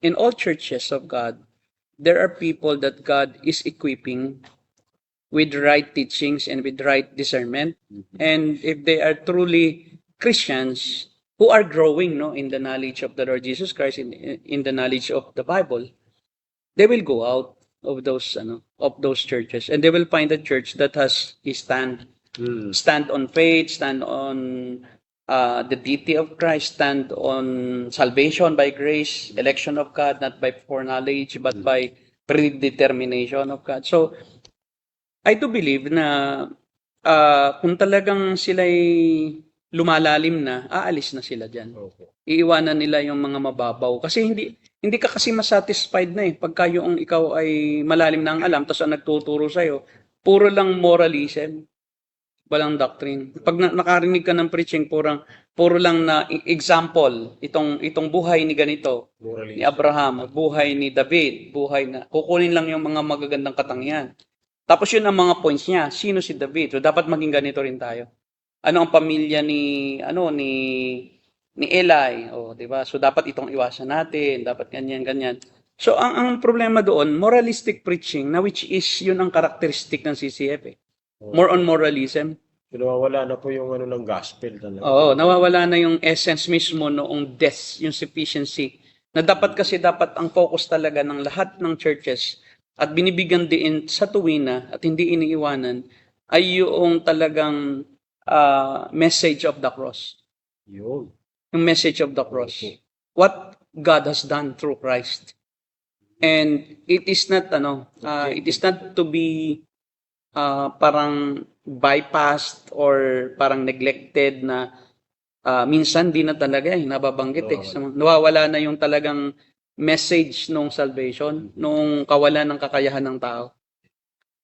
in all churches of God, there are people that God is equipping with right teachings and with right discernment. And if they are truly Christians, who are growing, no, in the knowledge of the Lord Jesus Christ, in the knowledge of the Bible, they will go out of those churches, and they will find a church that has a stand on faith, stand on the deity of Christ, stand on salvation by grace, election of God, not by foreknowledge, but by predetermination of God. So, I do believe na kung talagang sila'y lumalalim na, aalis na sila dyan. Okay. Iiwanan nila yung mga mababaw. Kasi hindi ka kasi masatisfied na pagka yung ikaw ay malalim na ang alam, tapos ang nagtuturo sa'yo, puro lang moralism, walang doctrine. Pag nakarinig ka ng preaching, puro lang na example, itong buhay ni ganito, ni Abraham, buhay ni David, kukunin lang yung mga magagandang katangian. Tapos yun ang mga points niya. Sino si David? So dapat maging ganito rin tayo. Ano ang pamilya ni Eli, di ba? So dapat itong iwasan natin, dapat ganyan. So ang problema doon, moralistic preaching, na which is yun ang karakteristik ng CCF. More on moralism. Nawawala na po yung ng gospel talaga. Oo, nawawala na yung essence mismo noong death, yung sufficiency. Na dapat ang focus talaga ng lahat ng churches at binibigyan din sa tuwina at hindi iniiwanan ay yung talagang message of the cross. Yun. Yung message of the cross. What God has done through Christ. And it is not to be parang bypassed or parang neglected na minsan di na talaga nababanggit nawawala na yung talagang message nung salvation, nung kawalan ng kakayahan ng tao.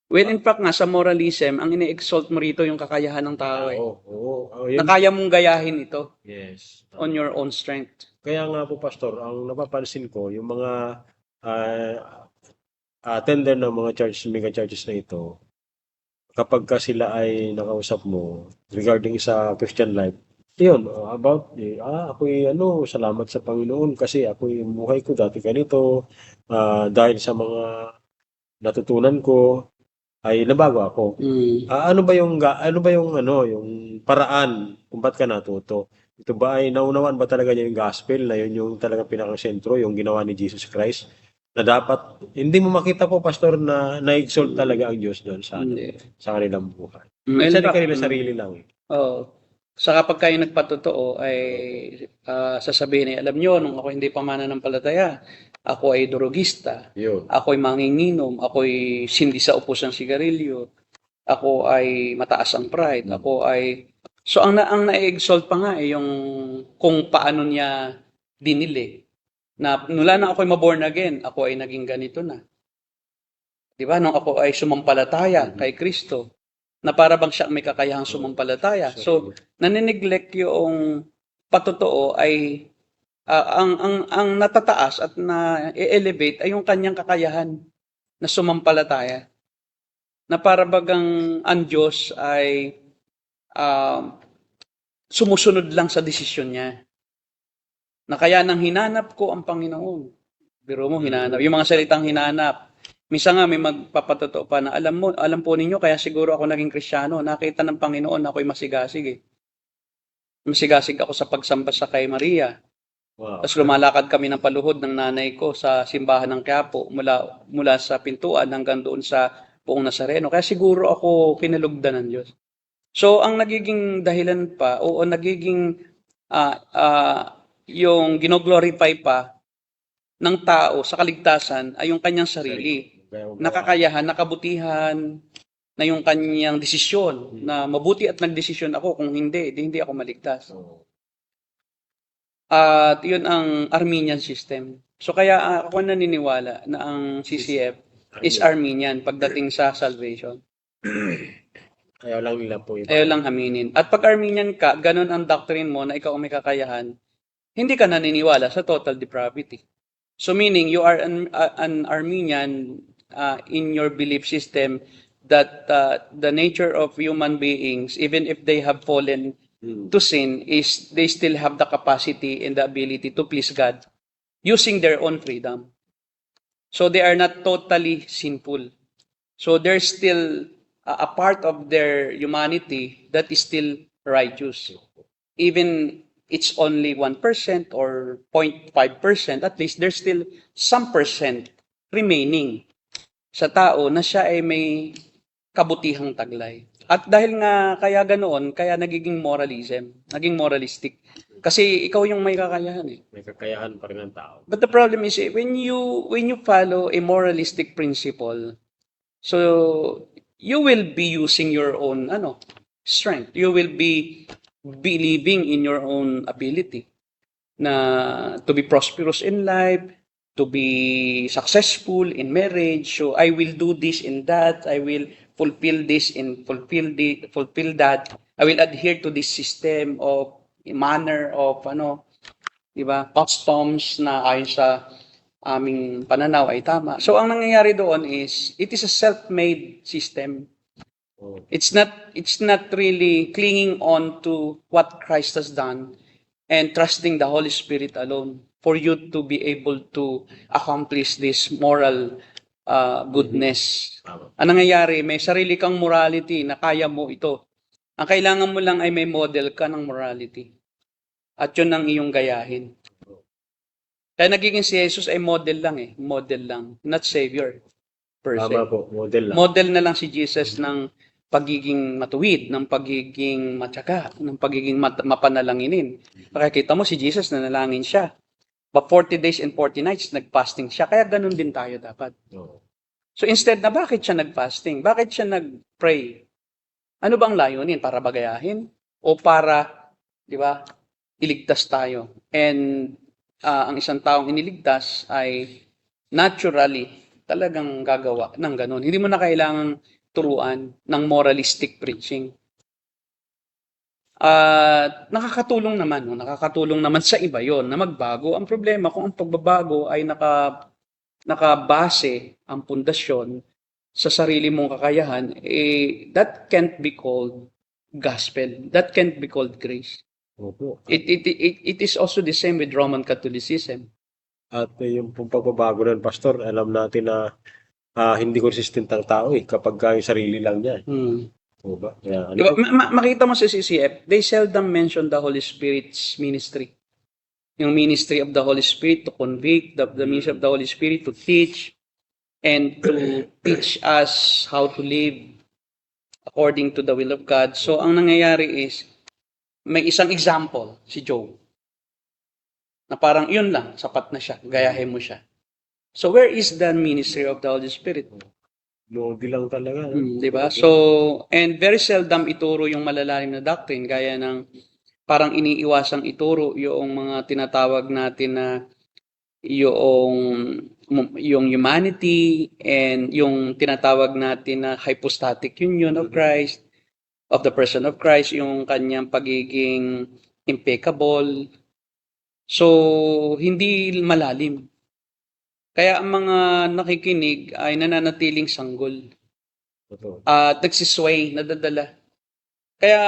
Well, in fact nga, sa moralism, ang ine-exalt mo rito yung kakayahan ng tao. Na kaya mong gayahin ito. Yes. On your own strength. Kaya nga po, Pastor, ang napapansin ko, yung mga attender ng mga mega churches na ito, kapag ka sila ay nakausap mo regarding sa Christian life, yun, ako'y salamat sa Panginoon kasi ako'y buhay ko dati ganito, dahil sa mga natutunan ko, ay nabago ako. Ano ba yung paraan kung ba't ka natuto? Ito ba ay naunawaan ba talaga niya yung gospel na yun yung talaga pinakasentro, yung ginawa ni Jesus Christ? Na dapat, hindi mo makita po, Pastor, na na-exalt talaga ang Diyos doon sa kanilang buhay. Sa kanila sarili lang. Saka pag kayo nagpatotoo ay sasabihin alam nyo, nung ako hindi pa mananampalataya, ako ay drogista, ako ay manginginom, ako ay sindi sa upos ng sigarilyo, ako ay mataas ang pride, ako ay... So ang na-exalt pa nga yung kung paano niya dinili. Na mula na ako ay maborn again, ako ay naging ganito na. Di ba? Nung ako ay sumampalataya kay Kristo, na para bang siya may kakayahang sumampalataya. So, nanineglect yung patotoo ay ang natataas at na-elevate ay yung kanyang kakayahan na sumampalataya. Na para bagang ang Diyos ay sumusunod lang sa desisyon niya. Na kaya nang hinanap ko ang Panginoon. Biro mo, hinanap. Yung mga salitang hinanap. Minsan nga may magpapatotoo pa na alam po ninyo, kaya siguro ako naging Kristiyano. Nakita ng Panginoon na ako'y masigasig Masigasig ako sa pagsamba sa kay Maria. Wow. Tapos lumalakad kami ng paluhod ng nanay ko sa simbahan ng Quiapo mula sa pintuan hanggang doon sa Poong Nazareno. Kaya siguro ako kinalugdan ng Diyos. So, ang nagiging dahilan pa, o nagiging yung ginoglorify pa ng tao sa kaligtasan ay yung kanyang sarili. Nakakayahan, nakabutihan, na yung kanyang desisyon, na mabuti at nagdesisyon ako, kung hindi ako maligtas. At yun ang Arminian system. So kaya ako naniniwala na ang CCF is Arminian pagdating sa salvation. Ayaw lang nila po. Ayaw lang aminin. At pag Arminian ka, ganun ang doctrine mo na ikaw ang may kakayahan, hindi ka naniniwala sa total depravity. So meaning you are an Arminian in your belief system that the nature of human beings, even if they have fallen to sin, is they still have the capacity and the ability to please God using their own freedom. So they are not totally sinful. So there's still a part of their humanity that is still righteous. Even it's only 1% or 0.5%, at least there's still some percent remaining sa tao na siya ay may kabutihang taglay. At dahil nga kaya ganoon, kaya naging moralistic. Kasi ikaw yung may kakayahan eh. May kakayahan pa rin ng tao. But the problem is when you follow a moralistic principle, so you will be using your own strength. You will be believing in your own ability na to be prosperous in life, to be successful in marriage. So I will do this and that. I will fulfill this and fulfill that. I will adhere to this system of manner of diba, customs na ayon sa aming pananaw ay tama. So ang nangyayari doon is it is a self-made system. Oh. It's not really clinging on to what Christ has done and trusting the Holy Spirit alone for you to be able to accomplish this moral goodness. Tama. Ang nangyayari, may sarili kang morality na kaya mo ito. Ang kailangan mo lang ay may model ka ng morality. At yun ang iyong gayahin. Kaya nagiging si Jesus ay model lang, not Savior per se. Tama po, model lang. Model na lang si Jesus ng pagiging matuwid, ng pagiging matyaga, ng pagiging mapanalanginin. Makikita mo si Jesus nanalangin siya. But 40 days and 40 nights nagfasting siya. Kaya ganun din tayo dapat. Oo. So instead na bakit siya nagfasting? Bakit siya nagpray? Ano bang layunin? Para bagayahin? O para, di ba, iligtas tayo? And ang isang taong iniligtas ay naturally talagang gagawa ng ganun. Hindi mo na kailangang turuan ng moralistic preaching. Nakakatulong naman sa iba yon na magbago. Ang problema kung ang pagbabago ay nakabase ang pundasyon sa sarili mong kakayahan, that can't be called gospel. That can't be called grace. Opo. It is also the same with Roman Catholicism. At yung pong pagbabago ng pastor, alam natin na hindi consistent ang tao kapag yung sarili lang niya. O ba? Kaya, Diba, makita mo sa CCF, they seldom mention the Holy Spirit's ministry. Yung ministry of the Holy Spirit to convict, the ministry of the Holy Spirit to teach, and to teach us how to live according to the will of God. So, ang nangyayari is, may isang example, si Job, na parang yun lang, sapat na siya, gayahin mo siya. So, where is the ministry of the Holy Spirit? Lodi lang talaga. Diba? So, and very seldom ituro yung malalalim na doctrine, gaya ng parang iniiwasang ituro yung mga tinatawag natin na yung humanity and yung tinatawag natin na hypostatic union of Christ, of the person of Christ, yung kanyang pagiging impeccable. So, hindi malalim. Kaya ang mga nakikinig ay nananatiling sanggol. Totoo. At nagsisway, nadadala. Kaya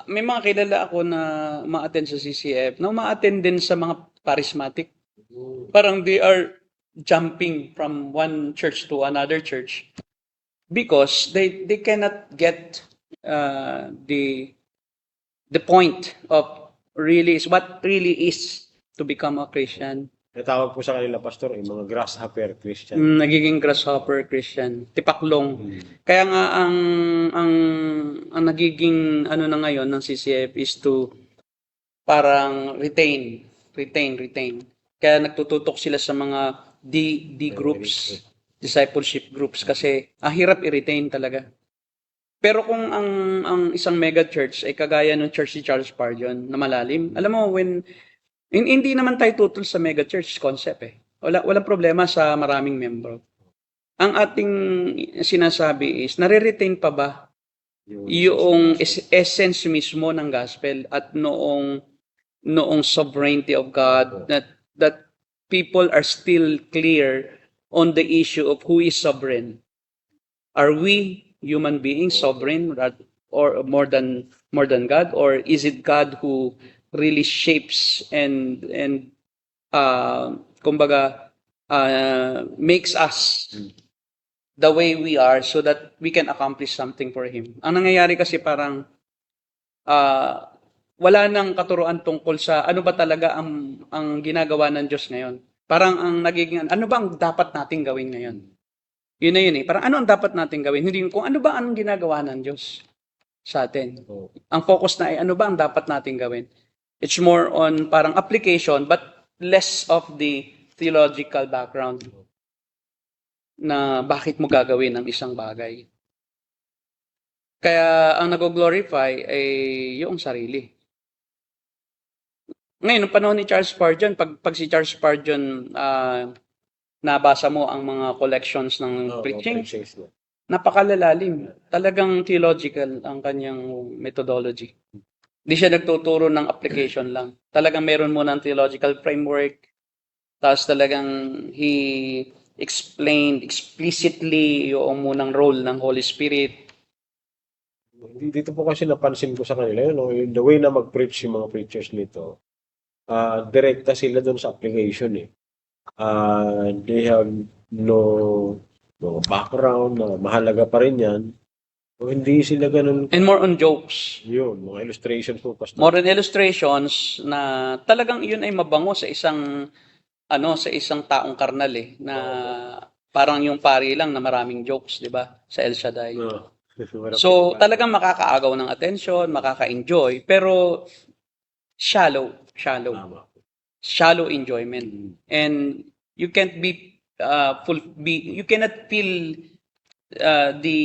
may mga kilala ako na ma-attend sa CCF, na ma-attend din sa mga charismatic. Parang they are jumping from one church to another church because they cannot get the point of what really is to become a Christian. Natawag po sa kanila, pastor, yung mga grasshopper Christian. Nagiging grasshopper Christian, tipaklong. Kaya nga ang nagiging na ngayon ng CCF is to parang retain. Kaya nagtututok sila sa mga D groups, discipleship groups kasi hirap i-retain talaga. Pero kung ang isang mega church ay kagaya ng church si Charles Spurgeon na malalim, alam mo hindi naman tayo tutol sa mega church concept Walang problema sa maraming membro. Ang ating sinasabi is, nare-retain pa ba yung essence mismo ng gospel at noong sovereignty of God, that people are still clear on the issue of who is sovereign. Are we human beings sovereign or more than God, or is it God who really shapes and makes us the way we are so that we can accomplish something for Him? Ang nangyayari kasi parang wala nang katuruan tungkol sa ano ba talaga ang ginagawa ng Diyos ngayon. Parang ang nagiging, ano ba ang dapat nating gawin ngayon? Yun na yun eh. Parang ano ang dapat nating gawin? Hindi kung ano ba ang ginagawa ng Diyos sa atin. Oo. Ang focus na ay ano ba ang dapat nating gawin? It's more on parang application but less of the theological background na bakit mo gagawin ang isang bagay. Kaya ang nag-glorify ay yung sarili. Ngayon, noong panahon ni Charles Spurgeon, pag si Charles Spurgeon nabasa mo ang mga collections ng Oo, preaching, preachings na. napakalalalim. Talagang theological ang kanyang methodology. Hindi siya nagtuturo ng application lang. Talagang meron mo ng theological framework. Tapos talagang he explained explicitly yung munang role ng Holy Spirit. Dito po kasi napansin ko sa kanila, yun, no? The way na mag-preach yung mga preachers nito, direkta sila doon sa application eh. They have no background na mahalaga pa rin yan. O hindi sila ganun, And more on jokes. yun, mga illustrations po, Pastor. More on illustrations na talagang iyon ay mabango sa isang sa isang taong karnal eh, na parang yung pari lang na maraming jokes, di ba? Sa El Shaddai. No. So, talagang makakaagaw ng attention, makaka-enjoy, pero shallow. Tama. Shallow enjoyment. And you can't you cannot feel the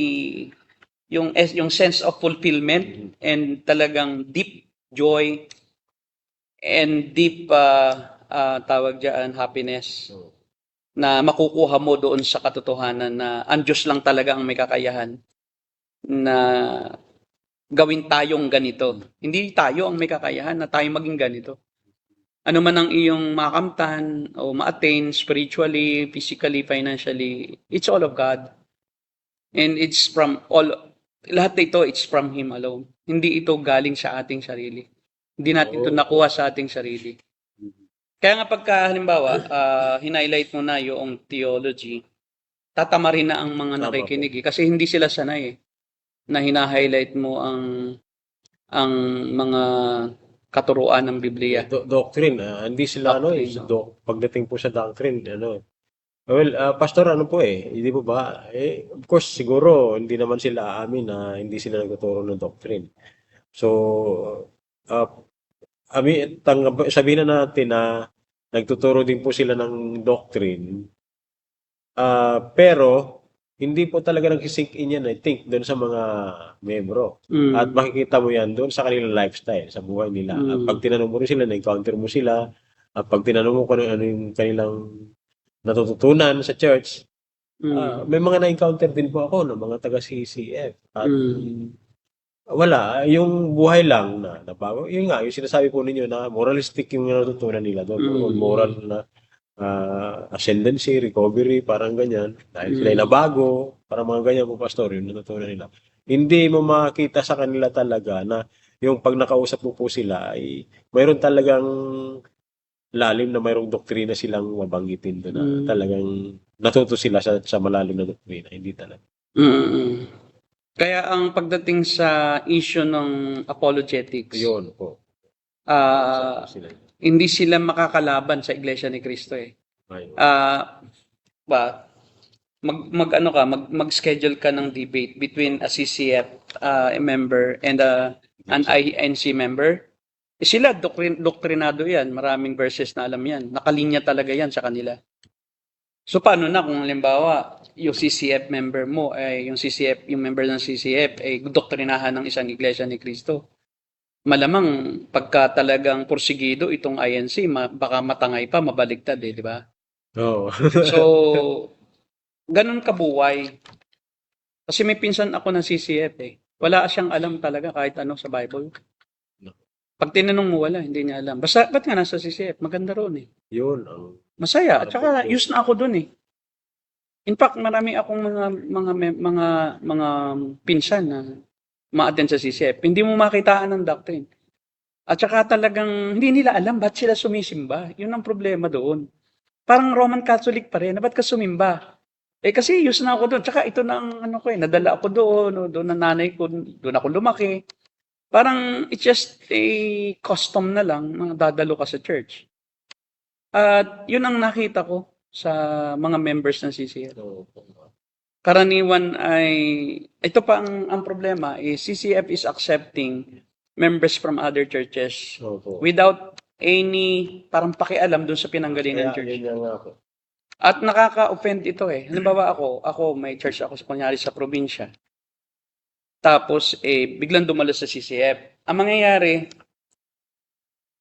yung sense of fulfillment and talagang deep joy and deep tawag diyan happiness So, na makukuha mo doon sa katotohanan na ang Diyos lang talaga ang may kakayahan na gawin tayong ganito. Hindi tayo ang may kakayahan na tayo maging ganito. Ano man ang iyong makamtan o ma-attain spiritually, physically, financially, it's all of God. And it's from lahat ito, it's from Him alone. Hindi ito galing sa ating sarili. Hindi natin ito nakuha sa ating sarili. Kaya nga pagka halimbawa, hinighlight mo na yung theology, tatama rin na ang mga Tama nakikinig eh. Kasi hindi sila sanay eh, na hina-highlight mo ang mga katuruan ng Biblia. doctrine, hindi sila Doctrine, pagdating po sa doctrine, well, Pastor, ano po hindi po ba? Of course, siguro, hindi naman sila aamin na hindi sila nagtuturo ng doctrine. So, sabihin na natin na nagtuturo din po sila ng doctrine, pero hindi po talaga nag-sink in yan, I think, doon sa mga membro. Mm. At makikita mo yan doon sa kanilang lifestyle, sa buhay nila. At pag tinanong mo rin sila, na-encounter mo sila, at pag tinanong mo kung ano yung kanilang natututunan sa church, may mga na-encounter din po ako ng mga taga-CCF. At wala, yung buhay lang na nabago. Yun nga, yung sinasabi po ninyo na moralistic yung natutunan nila doon. Moral na ascendancy, recovery, parang ganyan. Dahil sila nabago, parang mga ganyan po, Pastor, yung natutunan nila. Hindi mo makita sa kanila talaga na yung pag nakausap mo po sila ay mayroon talagang lalim na mayroong doktrina silang mabanggitin doon na talagang natuto sila sa malalim na doktrina. Hindi talaga. Kaya ang pagdating sa issue ng apologetics, Yun po. Sila. hindi sila makakalaban sa Iglesia ni Cristo eh. Ayun. Mag-schedule ka ng debate between a CCF member and an INC member. Sila doktrinado yan, maraming verses na alam yan. Nakalinya talaga yan sa kanila. So paano na kung halimbawa yung CCF member mo ay yung member ng CCF ay doktrinahan ng isang Iglesia ni Cristo? Malamang pagka talagang porsigido itong INC, baka matangay pa, mabaligtad di ba? Oo. So, ganun kabuway. Kasi may pinsan ako ng CCF Wala siyang alam talaga kahit ano sa Bible. Pag tinanong mo, wala, hindi niya alam. Basta, ba't nga nasa CCF? Maganda roon Yun. Masaya. At saka, use na ako doon In fact, marami akong mga pinsan na ma-attend sa CCF. Hindi mo makitaan ng doctrine. At saka talagang hindi nila alam ba't sila sumisimba. Yun ang problema doon. Parang Roman Catholic pa rin. Ba't ka sumimba? Kasi use na ako doon. Tsaka ito na ang nadala ako doon. Doon ang nanay ko. Doon ako lumaki. Parang it's just a custom na lang na dadalo ka sa church. At yun ang nakita ko sa mga members ng CCF. Karaniwan ay, ito pa ang problema is CCF is accepting members from other churches without any parang pakialam dun sa pinanggalingan church. Yun nga po. At nakaka-offend ito eh. Halimbawa ako may church ako sa kunyari sa probinsya. Tapos biglang dumalo sa CCF. Ang mangyayari,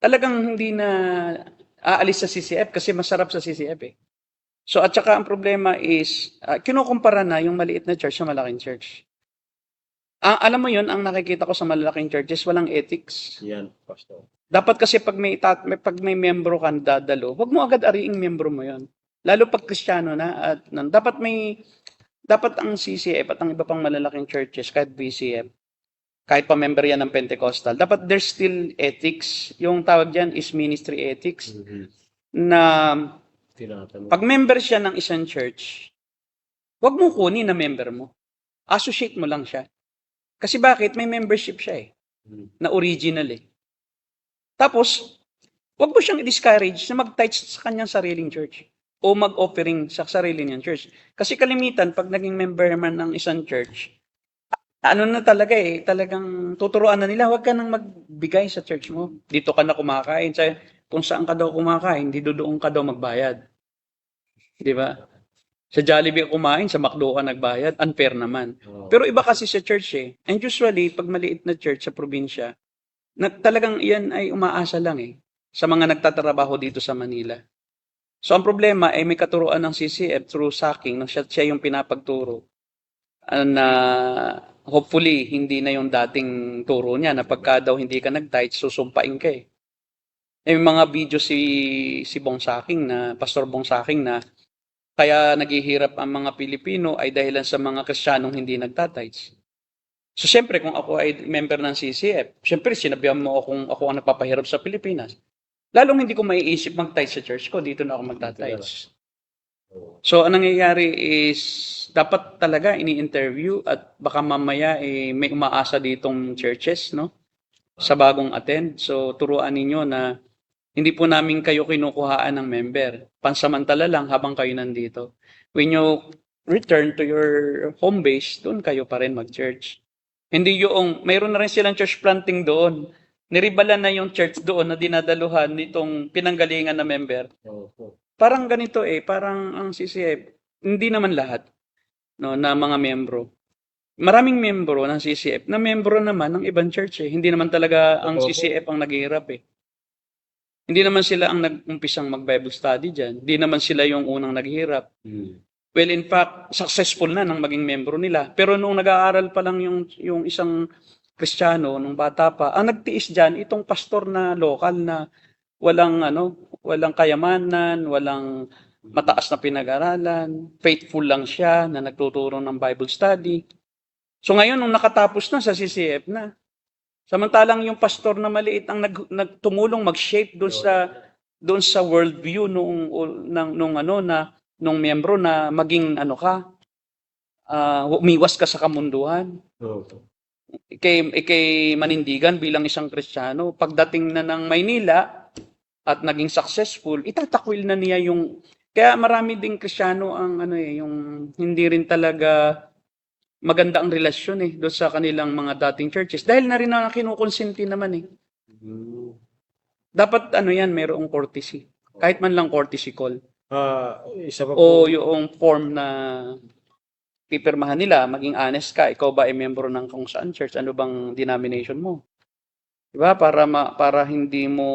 talagang hindi na aalis sa CCF kasi masarap sa CCF eh. So at saka ang problema is, kinukumpara na yung maliit na church sa malaking church. Alam mo yun, ang nakikita ko sa malalaking churches, walang ethics. Yan, Pastor. Dapat kasi pag may membro ka na dadalo, huwag mo agad ariing membro mo yon. Lalo pag Kristiyano na at dapat ang CCF at ang iba pang malalaking churches kahit BCF, kahit pa member yan ng Pentecostal, dapat there's still ethics. Yung tawag diyan is ministry ethics na pag member siya ng isang church, huwag mo kunin na member mo. Associate mo lang siya. Kasi bakit? May membership siya na original Tapos, wag mo siyang i-discourage na mag-tithe sa kanyang sariling church o mag-offering sa sarili niyang church. Kasi kalimitan, pag naging member man ng isang church, ano na talaga talagang tuturuan na nila, wag ka nang magbigay sa church mo. Dito ka na kumakain. Kung saan ka daw kumakain, di doon ka daw magbayad. Di ba? Sa Jollibee ka kumain, sa McDo ka nagbayad, unfair naman. Pero iba kasi sa church And usually, pag maliit na church sa probinsya, talagang iyan ay umaasa lang sa mga nagtatrabaho dito sa Manila. So ang problema ay may katuruan ng CCF through sacking, siya yung pinapagturo. Na hopefully, hindi na yung dating turo niya na pagka daw hindi ka nag-tithe, susumpain ka May mga video si Bong Saking na, Pastor Bong Saking na kaya naghihirap ang mga Pilipino ay dahilan sa mga Kristiyanong hindi nagtatides. So siyempre kung ako ay member ng CCF, siyempre sinabihan mo ako ang napapahirap sa Pilipinas. Lalong hindi ko maiisip mag-tithe sa church ko, dito na ako magtatides. So anong nangyayari is dapat talaga ini-interview at baka mamaya may umaasa ditong churches sa bagong attend. So turuan ninyo na hindi po namin kayo kinukuhaan ng member. Pansamantala lang habang kayo nandito. When you return to your home base, doon kayo pa rin mag-church. Hindi mayroon na rin silang church planting doon. Niribalan na yung church doon na dinadaluhan nitong pinanggalingan na member. Parang ganito parang ang CCF, hindi naman lahat na mga membro. Maraming membro ng CCF na membro naman ng ibang church Hindi naman talaga ang CCF ang naghihirap Hindi naman sila ang nag-umpisang mag-Bible study dyan. Hindi naman sila yung unang naghihirap. Well, in fact, successful na nang maging membro nila. Pero nung nag-aaral pa lang yung isang Kristiyano, nung bata pa, ang nagtiis dyan, itong pastor na lokal na walang kayamanan, walang mataas na pinag-aralan, faithful lang siya na nagtuturo ng Bible study. So ngayon, nung nakatapos na sa CCF na, samantalang yung pastor na maliit ang nagtumulong mag-shape doon sa worldview nung miyembro na maging umiwas ka sa kamunduhan. Ikay manindigan bilang isang Kristiyano, pagdating na ng Maynila at naging successful, itatakwil na niya kaya marami ding Kristiyano ang yung hindi rin talaga maganda ang relasyon doon sa kanilang mga dating churches dahil na rin na kinukonsinti naman Dapat mayroong courtesy. Kahit man lang courtesy call. Isa pa O po, yung form na pipirmahan nila, maging honest ka, ikaw ba ay membro ng kung saan church, ano bang denomination mo? Diba? Para hindi mo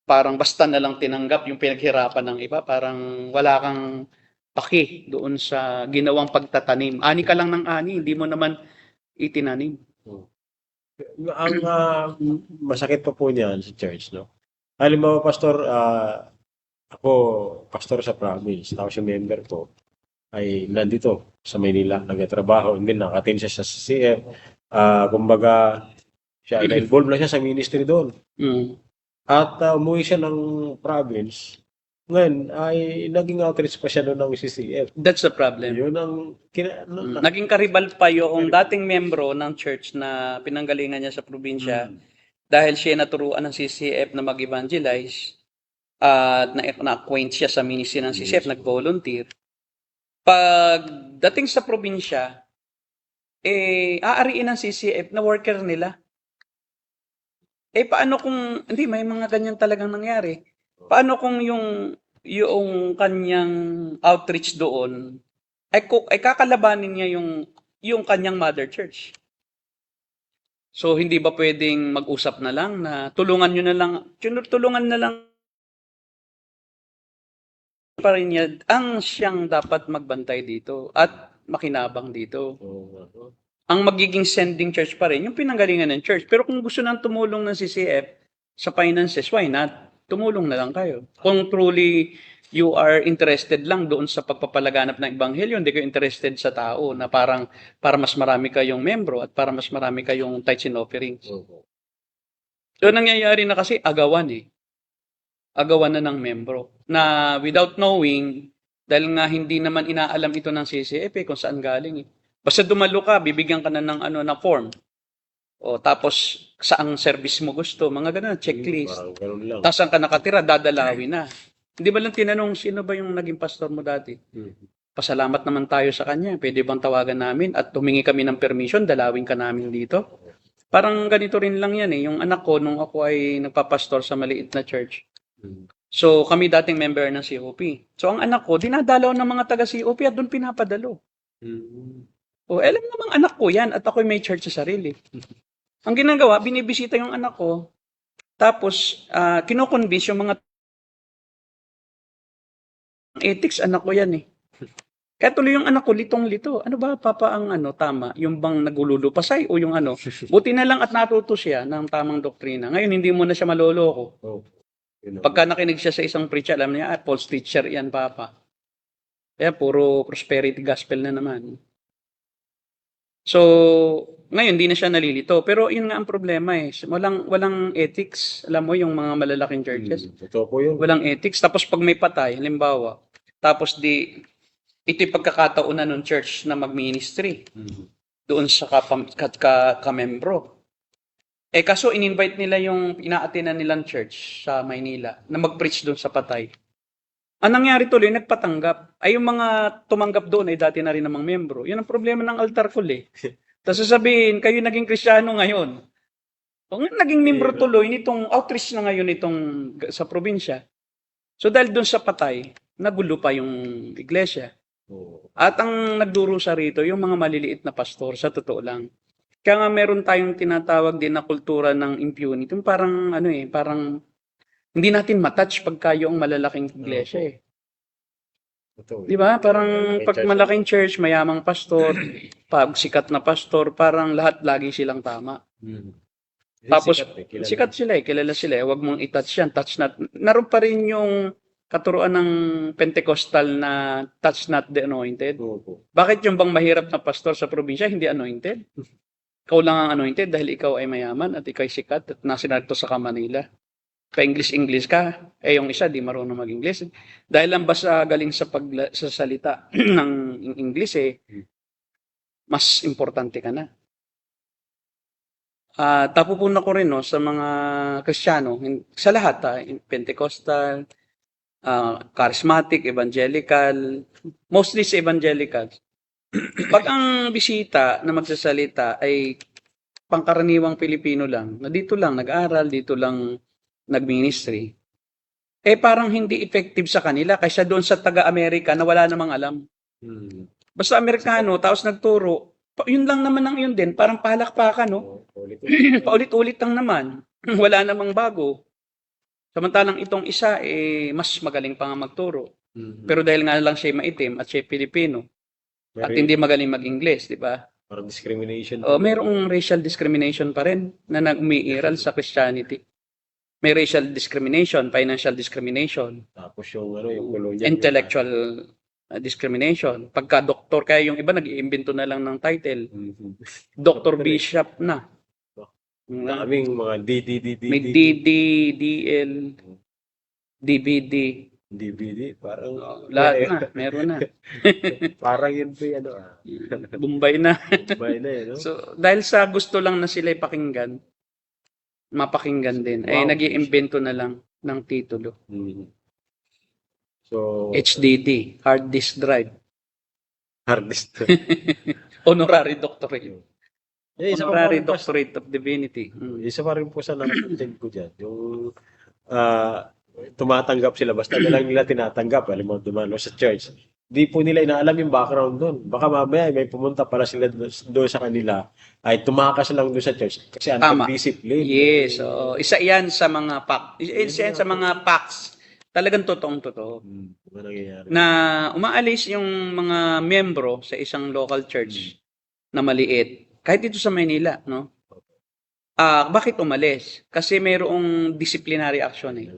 parang basta na lang tinanggap yung pinaghirapan ng iba, parang wala kang paki doon sa ginawang pagtatanim. Ani ka lang ng ani, hindi mo naman itinanim. ang masakit pa po niyan sa church, Halimbawa, Pastor, ako, pastor sa province, tapos yung member ko ay nandito sa Maynila, nagtatrabaho, hindi nakatin siya sa CCF. Kumbaga, siya na-involve na siya sa ministry doon. At umuwi siya ng province, Ngayon, ay naging outreach pa siya doon ng CCF. That's the problem. Yun ang, Naging karibal pa yung dating membro ng church na pinanggalingan niya sa probinsya dahil siya naturuan ng CCF na mag-evangelize at na-acquaint siya sa ministry ng CCF, nag-volunteer. Pag dating sa probinsya, aariin ng CCF na worker nila. Paano kung, hindi, may mga ganyan talagang nangyari. Paano kung yung kanyang outreach doon ay kakalabanin niya yung kanyang mother church? So, hindi ba pwedeng mag-usap na lang na tulungan na lang pa rin niya ang siyang dapat magbantay dito at makinabang dito. Ang magiging sending church pa rin, yung pinanggalingan ng church. Pero kung gusto nang tumulong ng CCF sa finances, why not? Tumulong na lang kayo. Kung truly you are interested lang doon sa pagpapalaganap ng ebanghelyo, hindi kayo interested sa tao na para mas marami kayong membro at para mas marami kayong tithes and offerings. So, nangyayari na kasi agawan agawan na ng membro na without knowing, dahil nga hindi naman inaalam ito ng CCF kung saan galing. Basta dumalo ka, bibigyan ka na ng form. O tapos saang service mo gusto, mga ganun, checklist. Parang ganun lang. Tapos saan ka nakatira, dadalawin na. Hindi ba lang tinanong sino ba yung naging pastor mo dati? Pasalamat naman tayo sa kanya. Pwede bang tawagan namin at humingi kami ng permission, dalawin ka namin dito? Parang ganito rin lang yan Yung anak ko, nung ako ay nagpapastor sa maliit na church. So, kami dating member ng COP. So, ang anak ko, dinadalaw ng mga taga-COP at doon pinapadalo. Alam namang anak ko yan at ako'y may church sa sarili. Ang ginagawa, binibisita yung anak ko, tapos kinoconvince yung mga ethics, anak ko yan Kaya tuloy yung anak ko, litong-lito. Ano ba, papa, ang tama? Yung bang nagululupasay o yung Buti na lang at natuto siya ng tamang doktrina. Ngayon, hindi mo na siya maloloko. Pagka nakinig siya sa isang preacher, alam niya, false teacher yan, papa. Kaya puro prosperity gospel na naman. So, ngayon, hindi na siya nalilito. Pero yun nga ang problema Walang ethics. Alam mo, yung mga malalaking churches. Totoo po yun. Walang ethics. Tapos pag may patay, halimbawa, tapos ito'y pagkakataon na ng church na mag-ministry doon sa kamembro. Kaso in-invite nila yung ina-attendan nilang church sa Maynila na mag-preach doon sa patay. Ang nangyari tuloy, nagpatanggap. Yung mga tumanggap doon ay dati na rin namang membro. Yun ang problema ng altar call Tapos sasabihin, kayo naging Kristiyano ngayon. Naging membro tuloy nitong outreach na ngayon sa probinsya. So dahil doon sa patay, nagulo pa yung iglesia. At ang nagdurusa rito, yung mga maliliit na pastor, sa totoo lang. Kaya nga meron tayong tinatawag din na kultura ng impunity. Yung parang, parang hindi natin matouch pagka yung malalaking iglesia Di ba? Parang pag malaking church, mayamang pastor, pag sikat na pastor, parang lahat lagi silang tama. Tapos, sikat sila kilala sila Huwag mong i-touch yan. Touch not. Naroon pa rin yung katuruan ng Pentecostal na touch not the anointed. Bakit yung bang mahirap na pastor sa probinsya hindi anointed? Ikaw lang ang anointed dahil ikaw ay mayaman at ikaw ay sikat at nasinarito sa Manila. Pa-English ka, yung isa di marunong mag-English. Dahil lang basta galing sa salita ng English mas importante ka na. Tapupunan ko rin sa mga Kristiyano, sa lahat, Pentecostal, charismatic, evangelical, mostly sa evangelical. Pag ang bisita na magsasalita ay pangkaraniwang Pilipino lang, na dito lang nag-aral, dito lang nag-ministry, parang hindi effective sa kanila kaysa doon sa taga-Amerika na wala namang alam. Basta Amerikano, tapos nagturo, yun lang naman ang yun din, parang palakpakan, paulit-ulit lang naman, wala namang bago. Samantalang itong isa, mas magaling pa nga magturo. Pero dahil nga lang siya maitim at siya Pilipino, at hindi magaling mag-English, di ba? Parang discrimination. Mayroong racial discrimination pa rin na nag-umiiral sa Christianity. May racial discrimination, financial discrimination. Tapos yung colonial. Intellectual discrimination. Pagka-doktor, kaya yung iba nag-iimbento na lang ng title. Dr. Bishop na. Daming mga DD. May DD, DL, DVD. DVD, parang Lahat na, meron na. parang yun po ano Bombay na. bay na no? So, dahil sa gusto lang na sila pakinggan, mapakinggan din, ay Wow. nag-iimbento na lang ng titulo. Mhm. So, HDD, hard disk drive, hard disk. honorary doctorate. Isa pa Honorary rin po, doctorate of divinity. isa pa rin po sa natin ko dyan, yung tumatanggap sila, basta na lang nila tinatanggap, alam mo, dumalo sa church. Di po nila inaalam yung background doon. Baka mamaya may pumunta pala sila doon sa kanila, ay tumakas lang doon sa church kasi Tama. anti-discipline. Yes, so isa 'yan sa mga isa 'yan sa mga facts. Talagang totoong-totoo. Ano nangyayari? Na umaalis yung mga miyembro sa isang local church na maliit. Kahit dito sa Maynila, no? Bakit umalis? Kasi mayroong disciplinary action eh.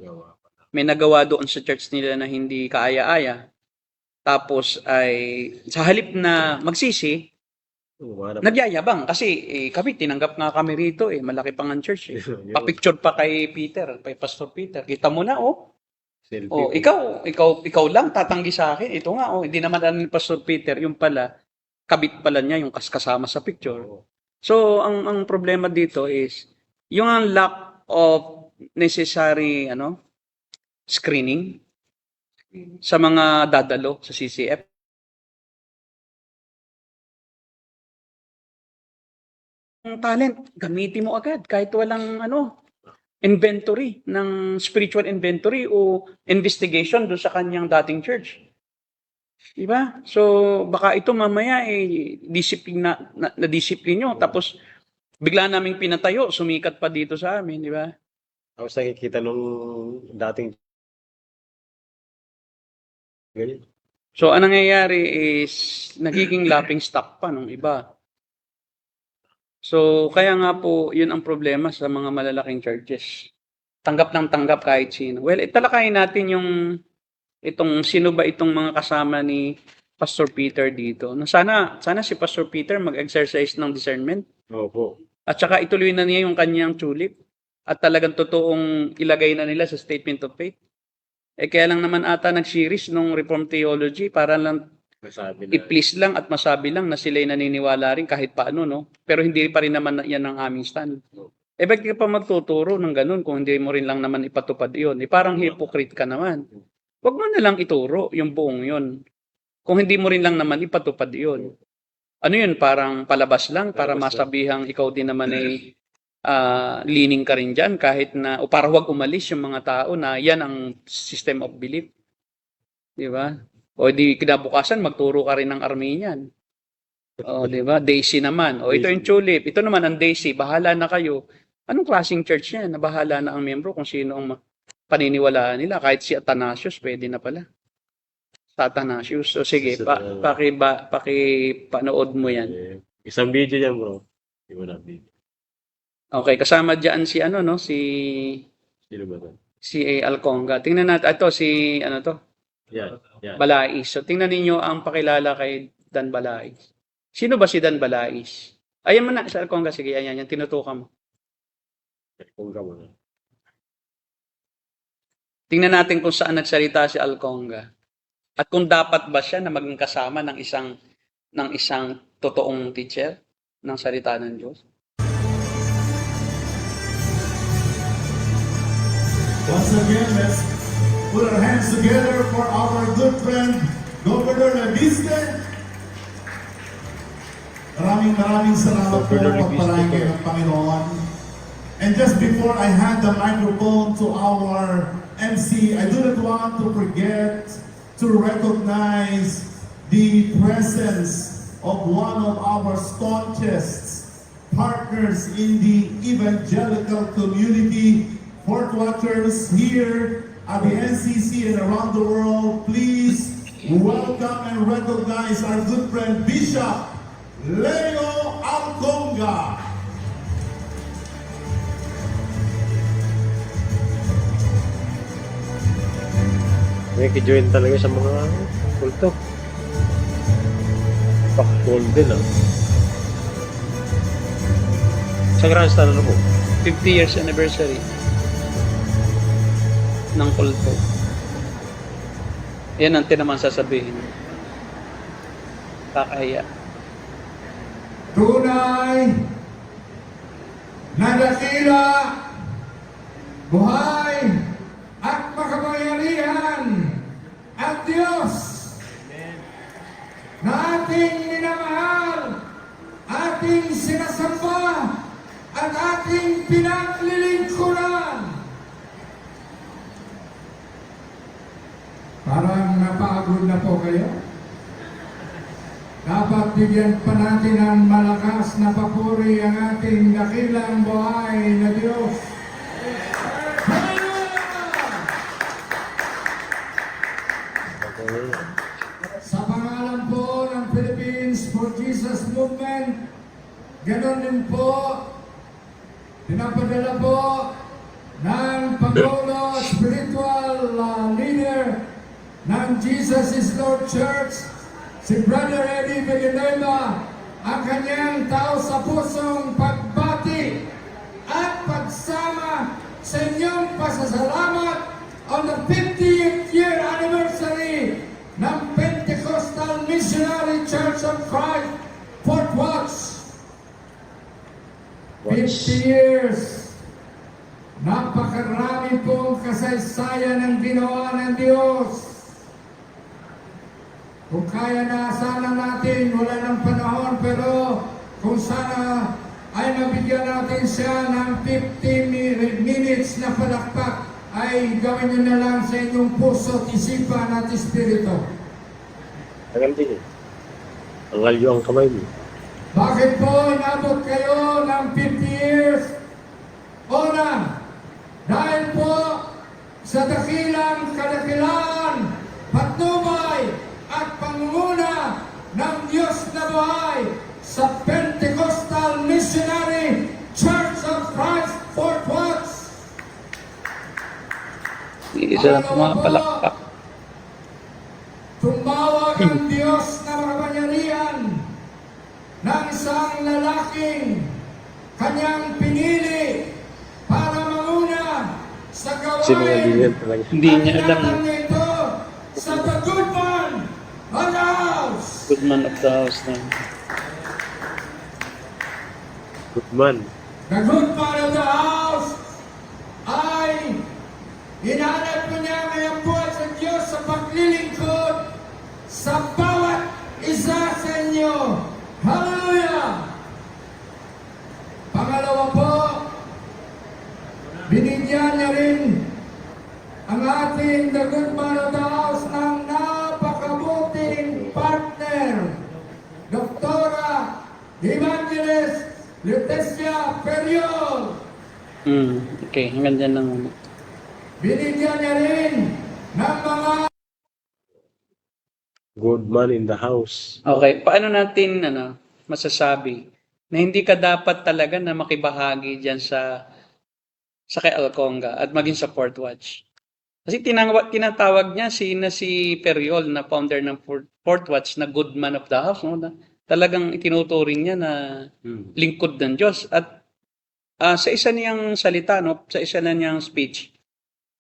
May nagawa doon sa church nila na hindi kaaya-aya. Tapos ay sa halip na magsisi, nagyayabang kasi kami tinanggap nga kami rito eh, malaki pang ang church eh. Pa-picture pa kay Peter, kay Pastor Peter. Kita mo na oh. Selfie. Oh, ikaw lang tatanggi sa akin. Ito nga oh, hindi naman ano ni Pastor Peter, yung pala kabit pala niya yung kasama sa picture. So ang problema dito is yung lack of necessary screening sa mga dadalo sa CCF. Ang talent, gamitin mo agad kahit walang inventory ng spiritual inventory o investigation doon sa kanyang dating church. Diba? So baka ito mamaya disiplina na disiplin nyo tapos bigla naming pinatayo, sumikat pa dito sa amin, di ba? Tapos nakikita nung dating ganyan. So, ang nangyayari is nagiging laughing stock pa nung iba. So, kaya nga po, yun ang problema sa mga malalaking churches. Tanggap ng tanggap kahit sino. Well, italakayin natin sino ba itong mga kasama ni Pastor Peter dito. Sana si Pastor Peter mag-exercise ng discernment. Opo. At saka ituloy na niya yung kanyang tulip. At talagang totoong ilagay na nila sa statement of faith. Kaya lang naman ata nag-series nung Reformed Theology para lang Masabi na. i-please lang at masabi lang na sila'y naniniwala rin kahit paano, no? Pero hindi pa rin naman yan ang aming stand. Bakit ka pa magtuturo ng ganun kung hindi mo rin lang naman ipatupad yun? Parang hypocrite ka naman. Huwag mo na lang ituro yung buong yun. Kung hindi mo rin lang naman ipatupad yun. Ano yun? Parang palabas lang para masabihang ikaw din naman ay leaning ka rin dyan kahit na, o para huwag umalis yung mga tao na yan ang system of belief. Di ba? O di kinabukasan, magturo ka rin ng Armenian. O di ba? Daisy naman. O ito yung tulip. Ito naman ang Daisy. Bahala na kayo. Anong klaseng church yan? Na bahala na ang membro kung sino ang paniniwalaan nila. Kahit si Athanasius, pwede na pala. Sa Athanasius. So sige, pakipanood mo yan. Isang video yan, bro. Hindi mo na video. Okay, kasama diyan si Sino ba to? si Alconga. Tingnan natin ito Yan. Balais. So tingnan ninyo ang pakilala kay Dan Balais. Sino ba si Dan Balais? Ayan mo na sa Alconga, sige, ayan tinutukan mo. Kung ka mo na. Tingnan natin kung saan nagsalita si Alconga. At kung dapat ba siya na maging kasama ng isang totoong teacher ng salita ng Diyos. Once again, let's put our hands together for our good friend, Governor Leviste. Maraming salamat po pagpalain ng Panginoon. And just before I hand the microphone to our MC, I do not want to forget to recognize the presence of one of our staunchest partners in the evangelical community, Fort Watchers here at the NCC and around the world. Please welcome and recognize our good friend Bishop Leo Alconga. May kijoin talaga sa mga kulto. Golden Sa Grand Star po. 50 years anniversary ng kulto. Yan ang naman sasabihin. Kakahiya. Tunay na dakila, buhay at makapangyarihan at Diyos na ating minamahal, ating sinasamba at ating pinaglilingkuran. Parang napagod na po kayo. Dapat bigyan pa natin ng malakas na papuri ang ating dakilang buhay na Diyos. Sa pangalan po ng Philippines for Jesus Movement, ganon din po, pinapadala po ng Pangulo, spiritual leader ng Jesus is Lord Church, si Brother Eddie Villanueva, ang kanyang tao sa pusong pagbati at pagsama sa inyong pasasalamat on the 50th year anniversary ng Pentecostal Missionary Church of Christ, Fort Watts. 50 years. Napakarami pong kasaysayan ng ginawa ng Diyos. Kung kaya na sana natin, wala ng panahon, pero kung sana ay mabigyan natin siya ng 15 minutes na palakpak, ay gawin nyo na lang sa inyong puso, isipan at espiritu. Tagal din eh. Ang alyo ang kamay mo. Bakit po inabot kayo ng 50 years? Una, dahil po sa dakilang kadakilaan, patnubay at pangunguna ng Diyos na buhay sa Pentecostal Missionary Church of Christ, Fort Watts. Isa lang pumapalakpak. Tumawag ang Diyos na makapangyarihan ng isang lalaking kanyang pinili para manguna sa Sino nga din yan gawain. talaga? Hindi niya alam. Ang niya ito sa The Good Man of the House. Good man of the house na. Good man. The Good Man of the House ay hinanap mo niya ngayong buwan sa Diyos sa paglilingkod sa bawat isa sa inyo. Hallelujah! Pangalawa po, binigyan niya rin ang ating The Good Man of the House ng napakabuting partner, Doktora Evangelist Lutecia Periol. Okay, hanggang dyan lang. Binigyan niya rin ng mga Good man in the house. Okay, paano natin masasabi na hindi ka dapat talaga na makibahagi diyan sa kay Alconga at maging sa Fort Watch. Kasi tinatawag niya si Periol na founder ng Fort Watch na good man of the house, no? Talagang itinuturing niya na lingkod ng Diyos at sa isa niyang salita, no, sa isa na niyang speech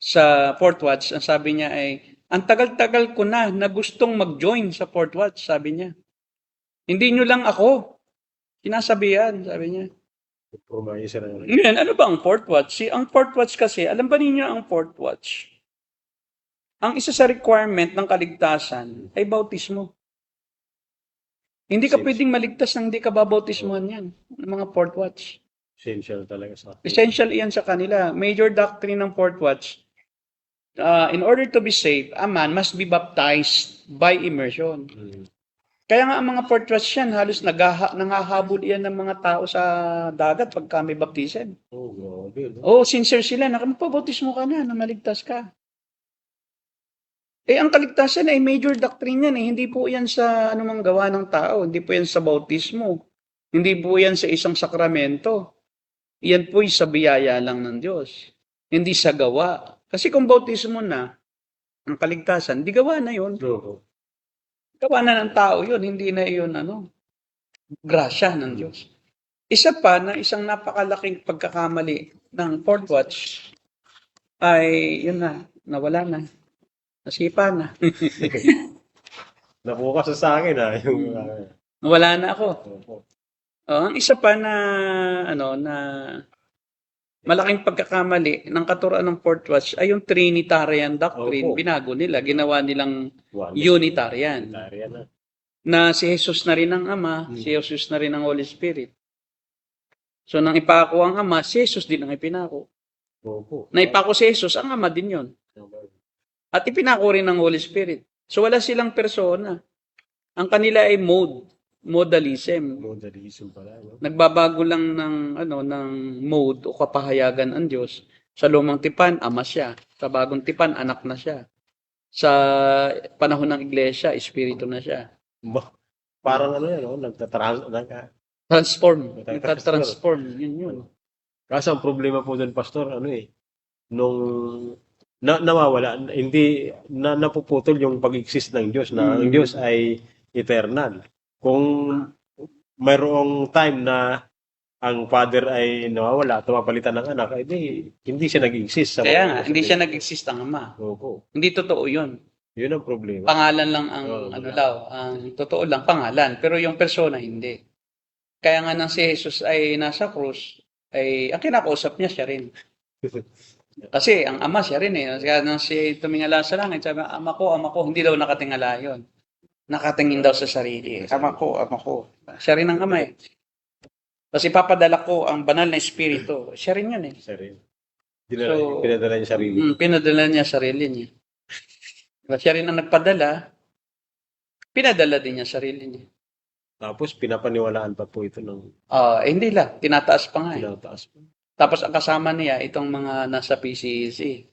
sa Fort Watch, ang sabi niya ay, ang tagal-tagal ko na gustong mag-join sa Fort Watch, sabi niya. Hindi nyo lang ako sinasabihan, sabi niya. Promise na. Ngayon, ano ba ang Fort Watch? Ang Fort Watch kasi, alam ba ninyo ang Fort Watch? Ang isa sa requirement ng kaligtasan ay bautismo. Hindi ka pwedeng maligtas nang hindi ka babautismuhan yan, ng mga Fort Watch. Essential talaga sa akin. Essential iyan sa kanila. Major doctrine ng Fort Watch, in order to be saved, a man must be baptized by immersion. Kaya nga ang mga Fort Watch yan, halos nangahabol iyan ng mga tao sa dagat pagka may baptism. Oh, grabe. No? Oh, sincere sila, magpabautismo ka na maligtas ka. Ang kaligtasan ay major doctrine yan. Hindi po yan sa anumang gawa ng tao. Hindi po yan sa bautismo. Hindi po yan sa isang sakramento. Yan po'y sa biyaya lang ng Diyos. Hindi sa gawa. Kasi kung bautismo na, ang kaligtasan, di gawa na yun. No. Gawa na ng tao yun. Hindi na yun, grasya ng Diyos. Isa pa na isang napakalaking pagkakamali ng Fort Watch ay, yun na, nawala na. Nasipa na. Nabukas sa akin yung Wala na ako. opo. Ang isa pa na na malaking pagkakamali ng katuruan ng Fourth Watch ay yung Trinitarian doctrine. Opo. Binago nila, ginawa nilang One. Unitarian. Unitarian na. Na si Jesus na rin ang Ama, si Jesus na rin ang Holy Spirit. So nang ipako ang Ama, si Jesus din ang ipinako. Opo. Na ipako si Jesus, ang Ama din yon. At ipinako rin ng Holy Spirit. So wala silang persona. Ang kanila ay modalism. Modalism pala, no? Nagbabago lang ng mode o kapahayagan ang Diyos. Sa lumang tipan, Ama siya. Sa bagong tipan, anak na siya. Sa panahon ng iglesia, espiritu na siya. Parang yan, no? Transform. Nagtatransform. Yun. Kaso ang problema po doon, Pastor, nung nawawala, hindi napuputol yung pag-exist ng Diyos, na ang Diyos ay eternal. Kung mayroong time na ang Father ay nawawala, tumapalitan ng anak, hindi siya nag-exist. Kaya nga, hindi siya nag-exist ang Ama. Opo. Hindi totoo yun. Yun ang problema. Pangalan lang ang ang totoo lang pangalan, pero yung persona hindi. Kaya nga nang si Jesus ay nasa krus, ay ang kinakausap niya siya rin. Kasi ang Ama siya rin eh. Kaya nang si tumingala sa langit, sabi, Ama ko, hindi daw nakatingala yon. Nakatingin daw sa sarili. Ama ko. Siya rin ang Ama eh. Kasi papadala ko ang banal na espiritu. Siya rin yun eh. Siya rin. So, Pinadala niya sarili. Pinadala niya sarili niya. Diba, siya rin ang nagpadala, pinadala din niya sarili niya. Tapos pinapaniwalaan pa po ito ng Hindi lang, tinataas pa nga eh. tinataas po. Tapos ang kasama niya, itong mga nasa PCEC.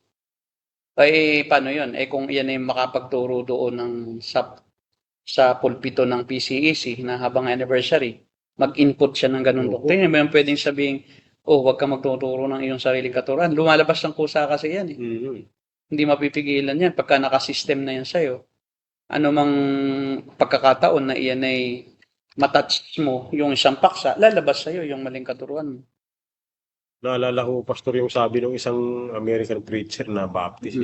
Ay, paano yun? Kung yan ay makapagturo doon sa pulpito ng PCEC na habang anniversary, mag-input siya ng ganun doktrina. May pwedeng sabihin, huwag ka magtuturo ng iyong sariling katuruan. Lumalabas ng kusa kasi yan eh. Mm-hmm. Hindi mapipigilan yan pagka nakasystem na yan sa'yo. Ano mang pagkakataon na iyan ay matouch mo yung isang paksa, lalabas sa'yo yung maling katuruan mo. Naalala ko, Pastor, yung sabi ng isang American preacher na Baptist,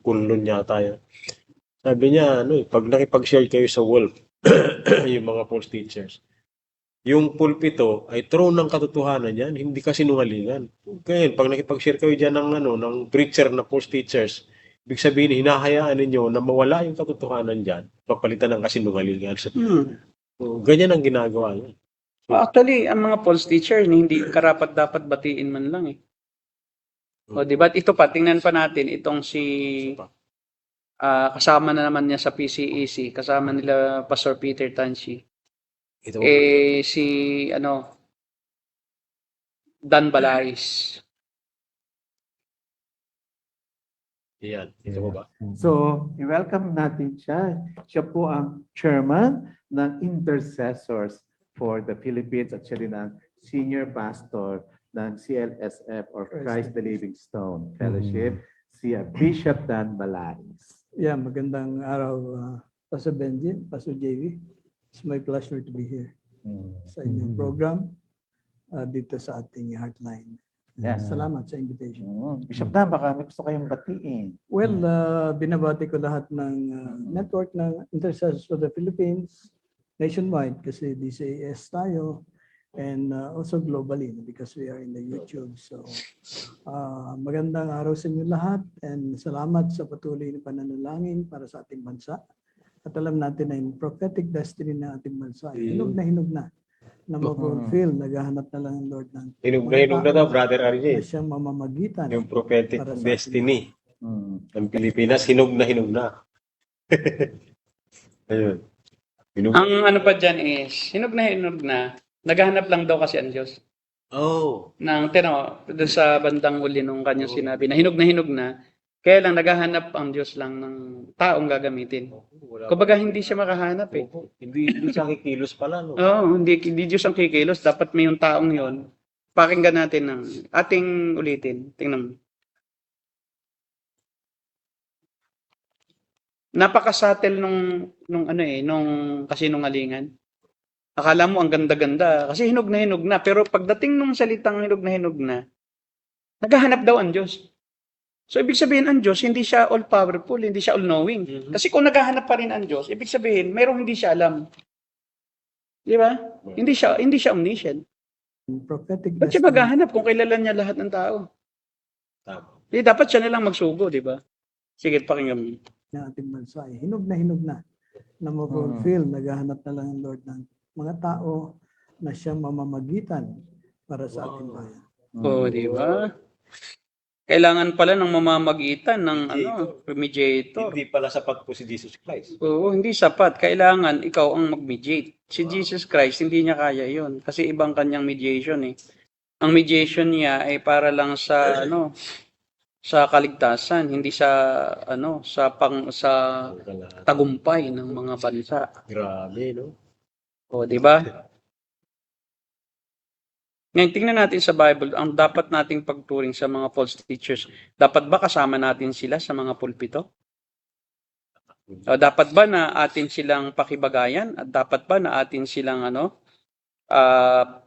Kunlun yata yan. Sabi niya, pag nakipag-share kayo sa Wolf, yung mga false teachers, yung pulpito ay throne ng katotohanan yan, hindi kasi nungalingan. Kaya pag nakipag-share kayo dyan ng preacher na false teachers, ibig sabihin, hinahayaan ninyo na mawala yung katotohanan dyan, papalitan ng kasinungalingan. So, ganyan ang ginagawa niya. Actually, ang mga false teacher, hindi karapat dapat batiin man lang eh. O, di ba? Ito pa, tingnan pa natin itong kasama na naman niya sa PCEC, kasama nila Pastor Peter Tanchi. Ito Si Dan Balaris. Yan. Ito po ba? So, i-welcome natin siya. Siya po ang chairman ng Intercessors for the Philippines at siya rin ang senior pastor ng CLSF or Christ the Living Stone Fellowship, si Bishop Dan Balaris. Yeah, magandang araw, Pastor Benji, Pastor JV. It's my pleasure to be here sa inyong program dito sa ating Heartline. Yes. Salamat sa invitation. Bishop Dan, baka may gusto kayong batiin. Well, binabati ko lahat ng network ng Intercessors for the Philippines nationwide kasi DCAS tayo and also globally because we are in the YouTube. So, magandang araw sa inyo lahat and salamat sa patuloy na pananalangin para sa ating bansa. At alam natin na yung prophetic destiny ng ating bansa ay hinog na ma-fulfill. Naghahanap na lang ang Lord ng Hinog na daw, Brother na RJ. siyang mamamagitan. Yung prophetic Para sa destiny ng Pilipinas, hinog na. Ayun. Ang ano pa dyan is, hinog na, naghahanap lang daw kasi ang Diyos. Doon sa bandang uli nung kanyang sinabi na hinog na, kaya lang naghahanap ang Diyos lang ng taong gagamitin. Kumbaga hindi siya makahanap eh. Hindi siya kikilos pala, no? Oo, hindi Diyos ang kikilos. Dapat may yung taong yon. Pakinggan natin ng ating ulitin. Tingnan mo. Napakasatel nung kasinungalingan. Akala mo ang ganda-ganda kasi hinog na, pero pagdating nung salitang hinog na, naghahanap daw ang Diyos. So, ibig sabihin ang Diyos, hindi siya all-powerful, hindi siya all-knowing. Kasi kung naghahanap pa rin ang Diyos, ibig sabihin, mayroong hindi siya alam. Di ba? Hindi siya omniscient. Prophetic Ba't siya destiny maghahanap kung kilala niya lahat ng tao? Tama. Di, dapat siya na lang magsugo, di ba? Sige, pakinggan mo. ng ating bansa ay hinog na ma-fulfill. Naghahanap na lang ang Lord ng mga tao na siyang mamamagitan para sa ating bayan. Oo, di ba? Kailangan pala ng mamamagitan ng mediator. Hindi pala sapat po si Jesus Christ. Oo, hindi sapat. Kailangan ikaw ang mag-mediate. Si Jesus Christ, hindi niya kaya yon kasi ibang kanyang mediation eh. Ang mediation niya ay para lang sa sa kaligtasan, hindi sa sa tagumpay ng mga bansa. Grabe, no? O, di ba? Ngayon, tingnan natin sa Bible, ang dapat nating pagturing sa mga false teachers. Dapat ba kasama natin sila sa mga pulpito? O, dapat ba na atin silang pakibagayan? At dapat ba na atin silang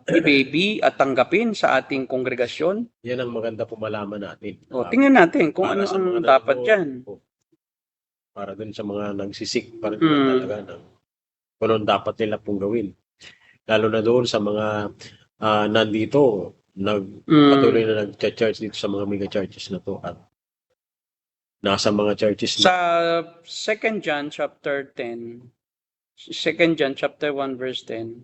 i-baby at tanggapin sa ating kongregasyon? Yan ang maganda po malaman natin. O, tingnan natin kung ano Para sa ang mga dapat dyan. Para dun sa mga nagsisik pa rin talaga ng kung ano dapat nila pong gawin. Lalo na doon sa mga nandito, patuloy na nag-church dito sa mga mega churches na to at nasa mga churches Sa 2 John chapter 10, 2 John chapter 1 verse 10.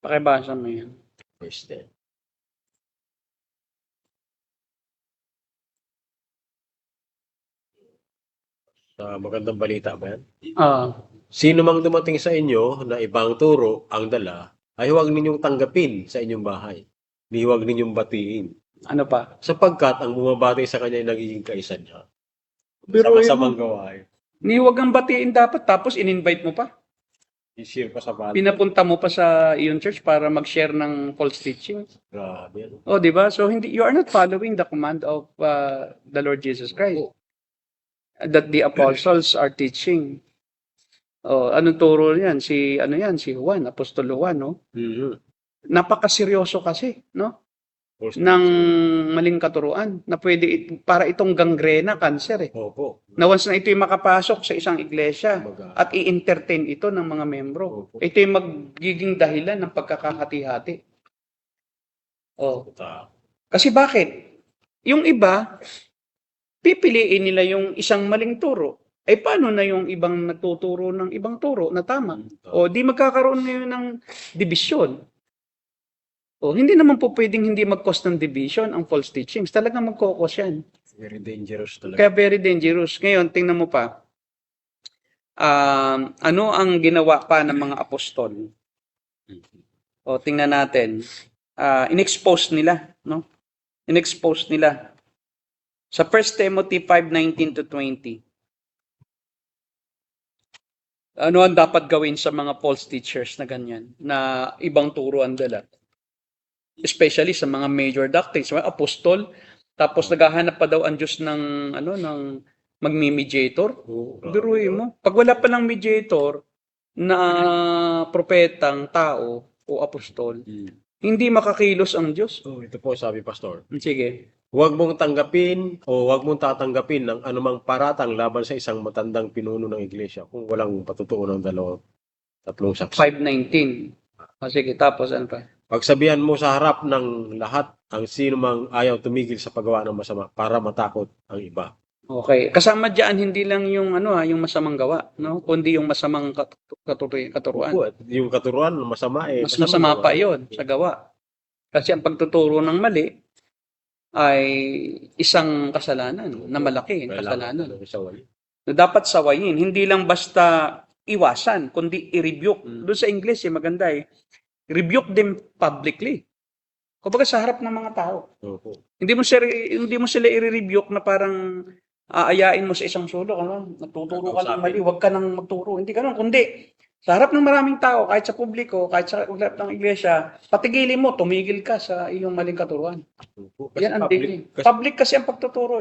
Pakibasa mo yan. verse 10. Sa magandang balita ba yan? Sino mang dumating sa inyo na ibang turo ang dala, ay huwag ninyong tanggapin sa inyong bahay. Ni huwag ninyong batiin. Ano pa? Sapagkat ang bumabati sa kanya ay nagiging kaisa niya. Pero Sama-samang gawain. ni huwag ang batiin dapat tapos in-invite mo pa. I-share pa sa bata. Pinapunta mo pa sa iyong church para mag-share ng false teaching. Grabe. Ano? Oh, di ba? So you are not following the command of the Lord Jesus Christ that the apostles are teaching. Oh, anong turo niyan? Si Juan, Apostol Juan, no? Napakaseryoso kasi, no? Ng maling katuruan na pwede para itong gangrena, cancer eh. Opo. Na once na ito'y makapasok sa isang iglesia at i-entertain ito ng mga membro, Opo. ito'y magiging dahilan ng pagkakahati-hati. Oh. Kasi bakit? Yung iba, pipiliin nila yung isang maling turo. Ay paano na yung ibang nagtuturo ng ibang turo na tama? O di magkakaroon ngayon ng division. O hindi naman po pwedeng hindi mag-cause ng division ang false teachings. Talagang magkakos yan. Very dangerous talaga. Kaya very dangerous. Ngayon, tingnan mo pa. Ano ang ginawa pa ng mga apostol? O tingnan natin. In-expose nila, no? In-expose nila. Sa 1 Timothy 5:19 to 20. Ano ang dapat gawin sa mga false teachers na ganyan, na ibang turo ang dala? Especially sa mga major doctrines, mga apostol, tapos naghahanap pa daw ang Diyos ng magmi-mediator. Biruin mo. Pag wala pa lang mediator na propetang tao o apostol, hindi makakilos ang Diyos. Ito po sabi Pastor. Sige. Huwag mong tanggapin o huwag mong tatanggapin ng anumang paratang laban sa isang matandang pinuno ng iglesia kung walang patutuo ng tatlong saksi. 5:19. Sige, tapos ano pa? Pagsabihan mo sa harap ng lahat ang sino mang ayaw tumigil sa paggawa ng masama para matakot ang iba. Okay. Kasama diyan hindi lang yung yung masamang gawa, no? Kundi yung masamang katuruan. At yung katuruan masama Mas masama pa 'yon sa gawa. Kasi ang pagtuturo ng mali ay isang kasalanan na malaki, kasalanan. Na dapat sawayin, hindi lang basta iwasan, kundi i-rebuke. Doon sa English, maganda rebuke them publicly. Kumbaga sa harap ng mga tao. Hindi mo sila i-rebuke na parang aayain mo sa isang sulok, nagtuturo ka ng mali, huwag ka nang magturo. Hindi ganoon, kundi sa harap ng maraming tao, kahit sa publiko, kahit sa harap ng iglesia, patigilin mo, tumigil ka sa iyong maling katuruan. Yan ang daily. Public kasi ang pagtuturo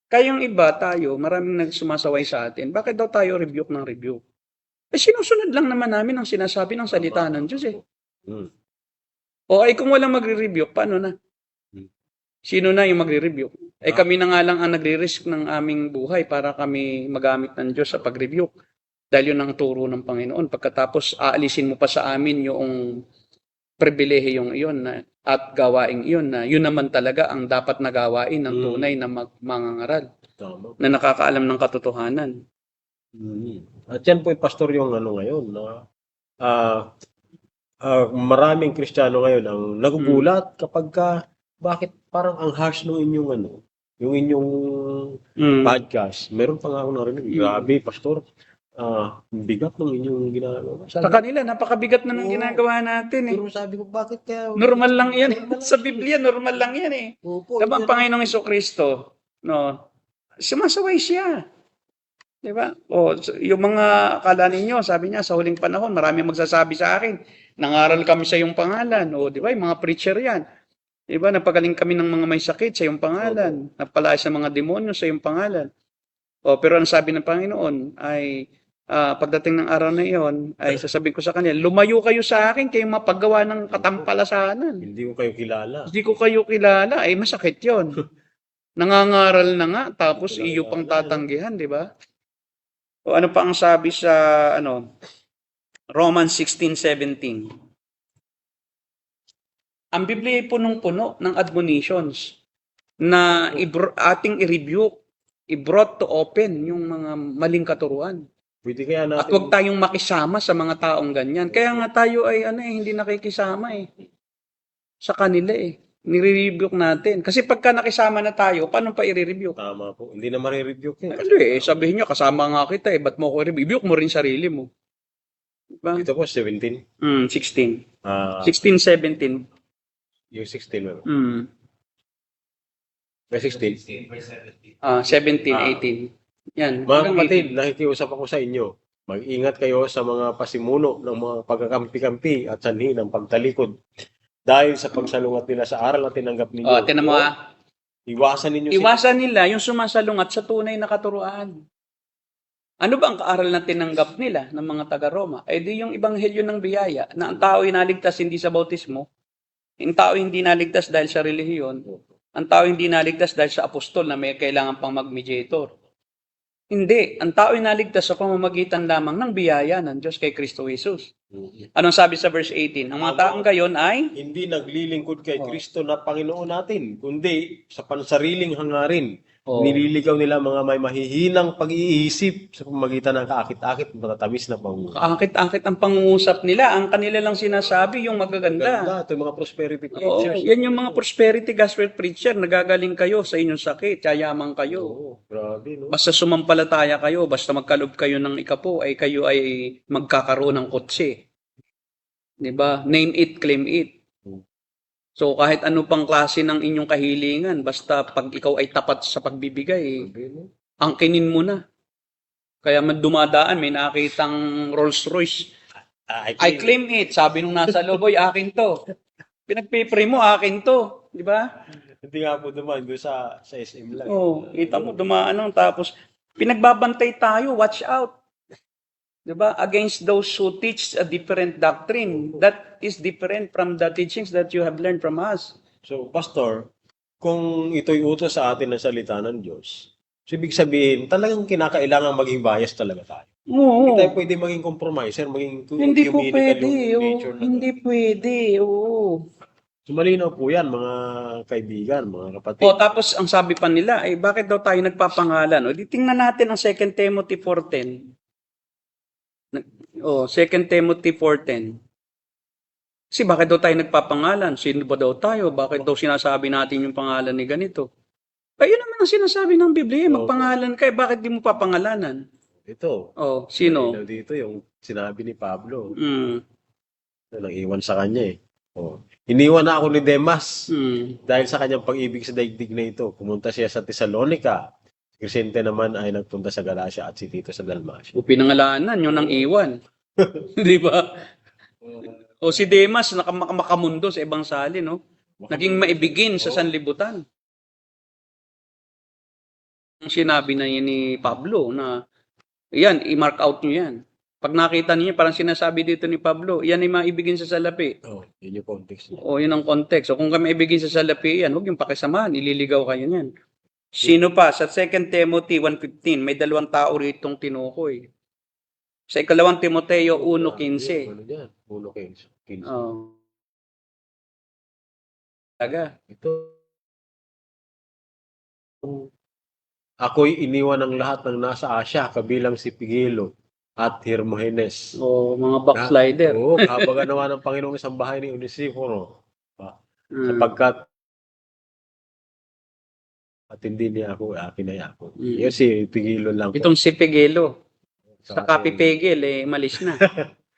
Kaya yung iba, tayo, maraming nagsumasaway sa atin. Bakit daw tayo rebuke ng rebuke? Sinusunod lang naman namin ang sinasabi ng salita ng Diyos O ay kung walang magre-rebuke, paano na? Sino na yung magre-rebuke? Kami na nga lang ang nagre-risk ng aming buhay para kami magamit ng Diyos sa pag-rebuke. Dahil yun ang turo ng Panginoon. Pagkatapos, aalisin mo pa sa amin yung pribilehiyong iyon at gawaing iyon na yun naman talaga ang dapat na gawain ng tunay na mangangaral Tama. na nakakaalam ng katotohanan. At yan po, Pastor, yung ano ngayon na maraming Kristiyano ngayon ang nagugulat kapag bakit parang ang harsh ng inyong yung inyong podcast. Meron pa nga ako narinig. Grabe, Pastor. Bigat ng inyong ginagawa. Sa kanila, napakabigat na ng ginagawa natin eh. Pero sabi ko, bakit kaya? Normal lang yan. Sa Biblia, normal lang yan eh. Opo, Diba ang Panginoong Jesucristo, no, sumasaway siya. Diba? Yung mga akala ninyo, sabi niya, sa huling panahon, marami magsasabi sa akin, nangaral kami sa iyong pangalan. Diba, yung mga preacher yan. Diba, napagaling kami ng mga may sakit sa iyong pangalan. Napalaya sa mga demonyo sa iyong pangalan. Pero ang sabi ng Panginoon ay, pagdating ng araw na iyon, ay sasabihin ko sa kanya, lumayo kayo sa akin, kayong mapaggawa ng katampalasanan. Hindi ko kayo kilala. Hindi ko kayo kilala, ay masakit yon. Nangangaral na nga, tapos iyo pang tatanggihan, di ba? O ano pa ang sabi sa Romans 16:17? Ang Biblia ay punong-puno ng admonitions na ating i-rebuke, i-brought to open yung mga maling katuruan. Pwede kaya At natin, huwag tayong makisama sa mga taong ganyan. Kaya nga tayo ay hindi nakikisama sa kanila nire-rebuke natin. Kasi pagka nakisama na tayo, paano pa i-rebuke? tama po, hindi na marirebuke yun. Hindi sabihin nyo, kasama nga kita ba't mo ko i-rebuke mo rin sarili mo? Diba? Ito po, 17. 16. Ah, 16, 17. yung 16. May Mm. 16. 17, 18. Yan. Mga Hanggang kapatid, nakikiusap ako sa inyo. Mag-ingat kayo sa mga pasimuno ng mga pagkakampi-kampi at sanhi ng pagtalikod. Dahil sa pagsalungat nila sa aral na tinanggap ninyo. Tinan mo Iwasan ninyo Iwasan nila yung sumasalungat sa tunay na katuruan. Ano ba ang kaaral na tinanggap nila ng mga taga-Roma? Di yung ebanghelyo ng biyaya na ang tao ay naligtas hindi sa bautismo, ang tao hindi naligtas dahil sa relihiyon, ang tao hindi naligtas dahil sa apostol na may kailangan pang mag-mediator. Hindi. Ang tao ay naligtas sa pamamagitan lamang ng biyaya ng Diyos kay Kristo Jesus. Anong sabi sa verse 18? Ang mga taong gayon ay hindi naglilingkod kay Kristo na Panginoon natin, kundi sa pansariling hangarin. Nililigaw nila mga may mahihinang pag-iisip sa pamamagitan ng kaakit-akit at matatamis na pangungusap. kaakit-akit ang pangungusap nila. Ang kanila lang sinasabi yung magaganda. Ganda, ito yung mga prosperity Oo, preachers. yan yung mga prosperity gospel preacher. Nagagaling kayo sa inyong sakit, yayaman kayo. Oo, grabe, no? Basta sumampalataya kayo, basta magkalob kayo ng ikapo, ay kayo ay magkakaroon ng kotse. 'Di ba? Name it, claim it. So kahit ano pang klase ng inyong kahilingan, basta pag ikaw ay tapat sa pagbibigay, angkinin mo na. Kaya dumadaan, may nakitang Rolls Royce. I claim it. Sabi nung nasa loob, akin to. Pinagpipray mo, akin to. Di ba? Hindi nga po dumaan doon sa SM lang. Kita mo, dumaan tapos pinagbabantay tayo, watch out. Diba? Against those who teach a different doctrine that is different from the teachings that you have learned from us. So, Pastor, kung ito'y utos sa atin ng salita ng Diyos, so ibig sabihin, talagang kinakailangan maging bias talaga tayo. Hindi Oo. tayo pwede maging compromiser, maging Hindi po ecumenical pwede. yung nature na. Hindi pwede. Oo. So, malinaw po yan, mga kaibigan, mga kapatid. Tapos ang sabi pa nila, bakit daw tayo nagpapangalan? Di tingnan natin ang 2 Timothy 4:10. 2 Timothy 4:10. Kasi bakit daw tayo nagpapangalan? Sino ba daw tayo? Bakit daw sinasabi natin yung pangalan ni ganito? Ayun naman ang sinasabi ng Biblia, magpangalan ka, bakit di mo papangalanan? Ito. Sino? Malinaw dito yung sinabi ni Pablo. Mm. Nang iwan sa kanya Iniwan na ako ni Demas Mm. dahil sa kanyang pag-ibig sa daigdig na ito. Pumunta siya sa Thessalonica. Si Crescente naman ay nagpunta sa Galacia at si Tito sa Dalmacia. Pinangalanan, yun ang iwan. Di ba? Si Demas, makamundo sa ibang sali, no? Naging maibigin sa sanlibutan. Ang sinabi na yun ni Pablo na, yan, i-mark out nyo yan. Pag nakita niyo, parang sinasabi dito ni Pablo, yan ay maibigin sa salapi. Oh, yun yung context niya. O, yun ang context. So, kung kami ibigin sa salapi yan, huwag yung pakisamahan, ililigaw kayo niyan. Sino pa? Sa 2 Timothy 1:15, may dalawang tao ritong tinukoy. Sa ikalawang Timoteo 1:15. Ano yan? 1:15. Oh. Talaga. Ito. Ako'y iniwan ng lahat ng nasa Asya, kabilang si Pigelo at Hermogenes. O, mga backslider. Oo, habang ganawa ng Panginoong isang bahay ni Onesiforo. Sapagkat at hindi niya ako, akin ay ako. Yun si Pigelo lang po. Itong si Pigelo. Sa Saka Kapi Pegel, malis na.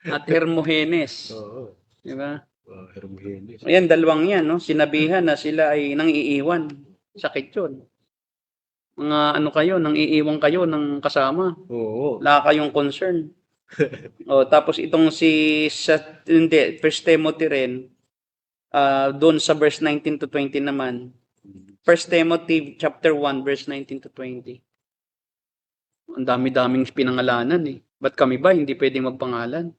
At Hermogenes. Oo, Di ba? Hermogenes. Ayan, dalawang yan, no? Sinabihan na sila ay nangiiwan. Sakit yun. Mga ano kayo, nangiiwan kayo ng kasama. Oo. Wala kayong concern. O, tapos itong hindi, 1 Timothy rin, doon sa verse 19 to 20 naman. 1 Timothy chapter 1, verse 19 to 20. Ang dami-daming pinangalanan eh. Ba't kami ba hindi pwedeng magpangalan?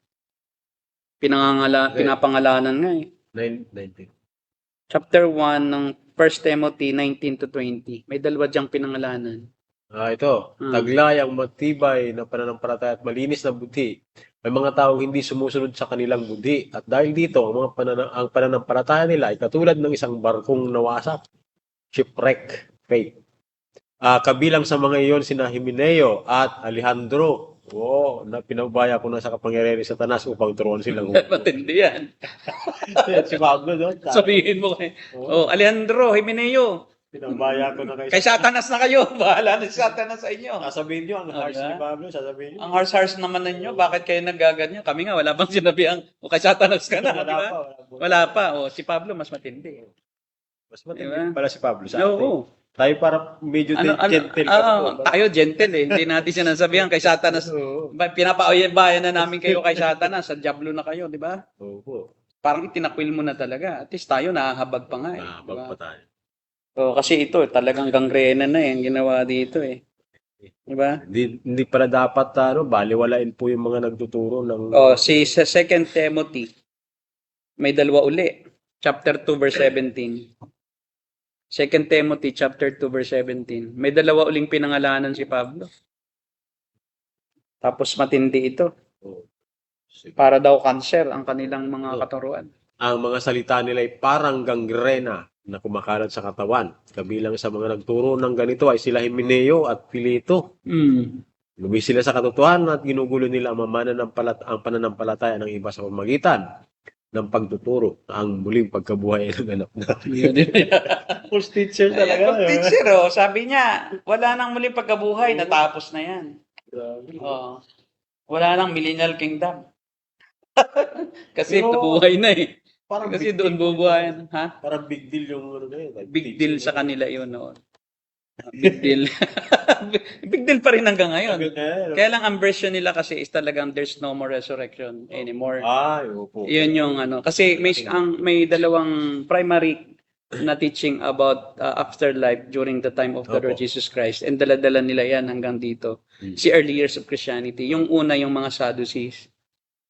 Pinapangalanan nga eh. 19. Chapter 1 ng 1 Timothy 19 to 20. May dalawa diyang pinangalanan. Ito. Taglay ang matibay na pananampalataya at malinis na buti. May mga taong hindi sumusunod sa kanilang buti. At dahil dito, ang pananampalataya nila ay katulad ng isang barkong nawasak. Shipwreck faith. Kabilang sa mga iyon sina Himeneo at Alejandro. Na pinabaya ko na sa kapangyarihan ni Satanas upang turuan silang Matindi yan. si Pablo, no? Sabihin mo kay, Alejandro, Himeneo, Pinabaya ko na kay Satanas na kayo. Bahala na si Satanas sa inyo. Sasabihin nyo, ang harsh ni Pablo, sasabihin nyo. Ang harsh naman ninyo, bakit kayo naggaganyan? Kami nga, wala bang sinabi ang, kay Satanas ka na, di ba? Wala pa. Si Pablo, mas matindi. Mas matindi Diba? pala si Pablo sa atin. Oo. Tayo para medyo gentle tayo gentle eh. Hindi natin sinasabihan kay Satanas. Pinapabayan na namin kayo kay Satanas. Sa diablo na kayo, di ba? Oo. Parang itinakwil mo na talaga. At least tayo nahahabag pa nga eh. Nahabag pa tayo. Kasi ito, talagang gangrena na eh, ang ginawa dito eh. Di ba? Hindi pala dapat baliwalain po yung mga nagtuturo ng... Sa 2 Timothy, may dalawa uli. Chapter 2, verse 17. 2 Timothy chapter 2 verse 17. May dalawa uling pinangalanan si Pablo. Tapos matindi ito. Para daw cancer ang kanilang mga katuruan. Ang mga salita nila ay parang gangrena na kumakalat sa katawan. Kabilang sa mga nagturo ng ganito ay sila Himeneo at Fileto. Lubis sila sa katotohanan at ginugulo nila ang pananampalataya ng iba sa pamagitan ng pagtuturo na ang muling pagkabuhay ay naganap na. False teacher talaga. False teacher, sabi niya, wala nang muling pagkabuhay, natapos na yan. Wala nang millennial kingdom. Kasi nabuhay na eh. Parang Kasi big doon deal. bubuhayan. Ha? Parang big deal yung ano na yun. Big deal sa kanila yun noon. Big deal. Big deal pa rin hanggang ngayon. Kaya lang ang version nila kasi is talagang there's no more resurrection anymore. Opo. Yun yung ano. Kasi may dalawang primary na teaching about afterlife during the time of the Lord Jesus Christ. And dala-dala nila yan hanggang dito. Si early years of Christianity. Yung una, yung mga Sadducees.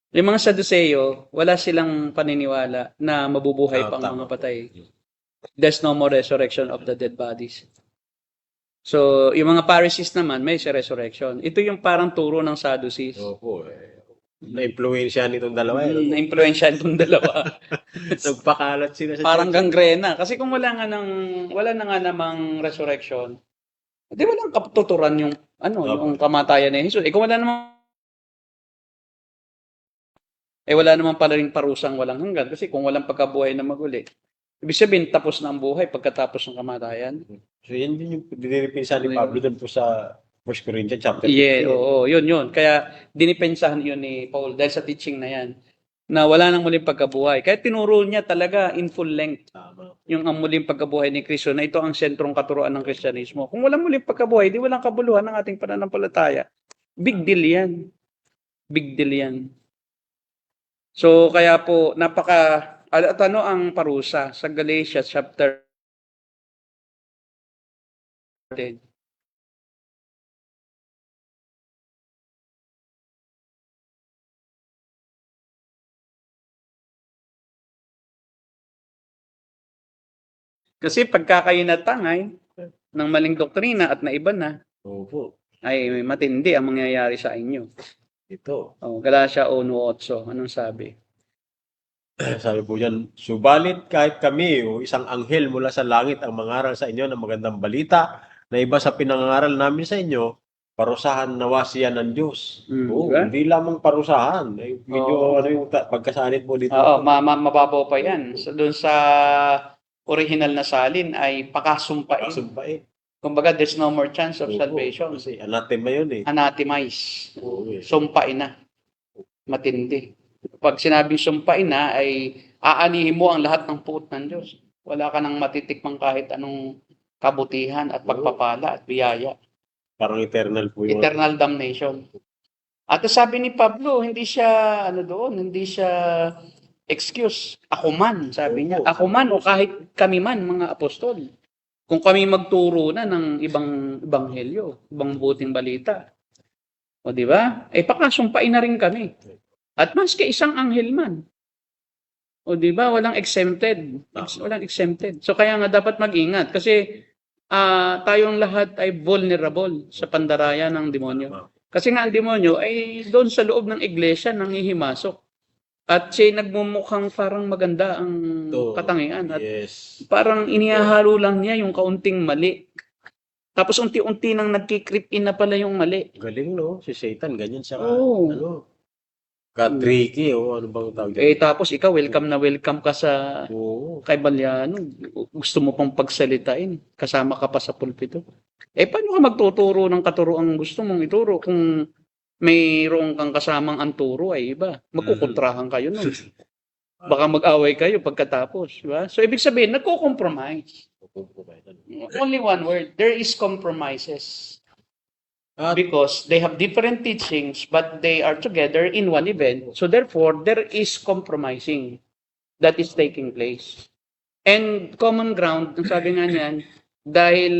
Yung mga Sadduseo, wala silang paniniwala na mabubuhay pang mga patay. There's no more resurrection of the dead bodies. So, yung mga Pharisees naman, may resurrection. Ito yung parang turo ng Sadducees. Opo. Na-influensya nitong dalawa. Na-influensya itong dalawa. Nagpakalat sila sa Parang gangrena. Kasi kung wala na nga namang resurrection, di walang katuturan yung yung kamatayan ni Jesus. Kung wala naman pala rin parusang walang hanggan. Kasi kung walang pagkabuhay na maguli, ibig sabihin, tapos na ang buhay pagkatapos ng kamatayan. So, yan din yung dinipinsa ni Pablo dun po sa 1 Corinthians chapter 15. Yeah, yun. Kaya dinipensahan yun ni Paul dahil sa teaching na yan, na wala nang muling pagkabuhay. Kaya tinuro niya talaga in full length yung ang muling pagkabuhay ni Kristo na ito ang sentrong katuruan ng Kristyanismo. Kung walang muling pagkabuhay, di walang kabuluhan ng ating pananampalataya. Big deal yan. Big deal yan. So, kaya po, at ano ang parusa sa Galatians chapter 10? Kasi pagka kayo natangay ng maling doktrina at naiba na, Opo. ay matindi ang mangyayari sa inyo. Ito. Galatia 1:8, anong sabi? Sabi po diyan, subalit kahit kami o isang anghel mula sa langit ang mangaral sa inyo ng magandang balita na iba sa pinangangaral namin sa inyo, parusahan nawa siya ng Diyos. Oo, Diba? hindi lamang parusahan. Medyo Oo. ano yung pagkasanit mo dito. Oo, mababaw pa yan. So, doon sa original na salin ay pakasumpain. Kasumpay. Kumbaga, there's no more chance of Opo, salvation. Kasi anathema yun eh. Anathemize. Oo, eh. Sumpain na. Matindi. Pag sinabing sumpain na, ay aanihin mo ang lahat ng puot ng Diyos. Wala ka nang matitikmang kahit anong kabutihan at pagpapala at biyaya. Parang eternal po yun. Eternal damnation. At sabi ni Pablo, hindi siya, hindi siya excuse. Ako man, sabi niya. Oo. Ako man o kahit kami man, mga apostol. Kung kami magturo na ng ibang ebanghelyo, ibang buting balita. O di ba? Pakasumpain na rin kami. At maski isang anghel man. O di ba? Walang exempted. Walang exempted. So kaya nga dapat mag-ingat kasi tayong lahat ay vulnerable sa pandaraya ng demonyo. Kasi nga ang demonyo ay doon sa loob ng iglesia nanghihimasok. At siya nagmumukhang parang maganda ang Ito, katangian. At yes. parang inihahalo lang niya yung kaunting mali. Tapos unti-unti nang nagki-creep in na pala yung mali. Galing no? Si Satan, ganyan siya. Oo. Ano? Ka-tricky o ano bang tawag dyan? Tapos ikaw welcome na welcome ka sa Oo. kay Balyano. Gusto mo pang pagsalitain. Kasama ka pa sa pulpito. Paano ka magtuturo ng katuroang gusto mong ituro kung mayroong kang kasamang anturo ay iba. Magkukontrahan kayo nun. Baka mag-away kayo pagkatapos. Diba? So, ibig sabihin, nagko-compromise. Only one word. There is compromises. Because they have different teachings, but they are together in one event. So, therefore, there is compromising that is taking place. And common ground, ang sabi nga niyan, dahil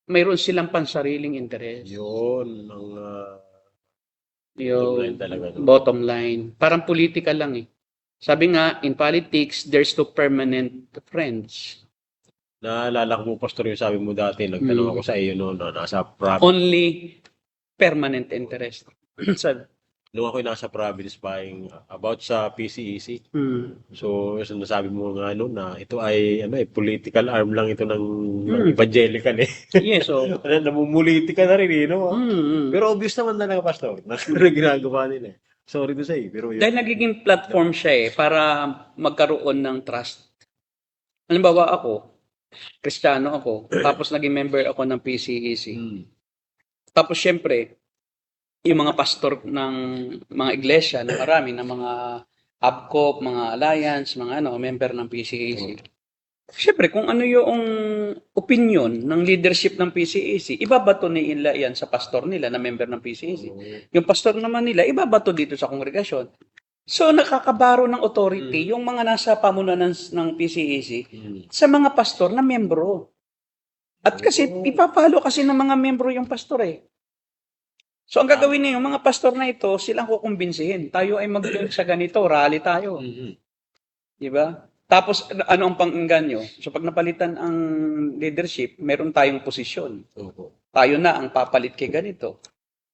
mayroon silang pansariling interest. Yun. Ang Yung line talaga. No? bottom line. Parang political lang eh. Sabi nga, in politics, there's no permanent friends. Naalala ko po, Pastor, yung sabi mo dati, nagtanong ako sa iyo noon, na nasa province. Only permanent interest. Sabi. Nung ako'y nasa province buying about sa PCEC. Hmm. So, nasabi mo nga ano, na ito ay political arm lang ito ng evangelical eh. Yes, so. Namumulitika na rin eh, no? Mm. Pero obvious naman talaga, Pastor, na ginagawa nila eh. Sorry to say, pero yun. Dahil nagiging platform siya para magkaroon ng trust. Halimbawa ako, Kristiyano ako, tapos naging member ako ng PCEC. Tapos syempre, yung mga pastor ng mga iglesia, na marami, na mga ABCOP, mga alliance, mga member ng PCEC. Syempre, kung ano yung opinion ng leadership ng PCEC, ibabato nila yan sa pastor nila na member ng PCEC. Yung pastor naman nila, ibabato dito sa kongregasyon. So, nakakabaro ng authority yung mga nasa pamunuan ng PCEC sa mga pastor na membro. At kasi, ipapalo kasi ng mga membro yung pastor eh. So, ang gagawin niya, yung mga pastor na ito, silang kukumbinsihin. Tayo ay mag-join sa ganito, rally tayo. Diba? Tapos, ano ang pang-inganyo? So, pag napalitan ang leadership, meron tayong posisyon. Tayo na ang papalit kay ganito.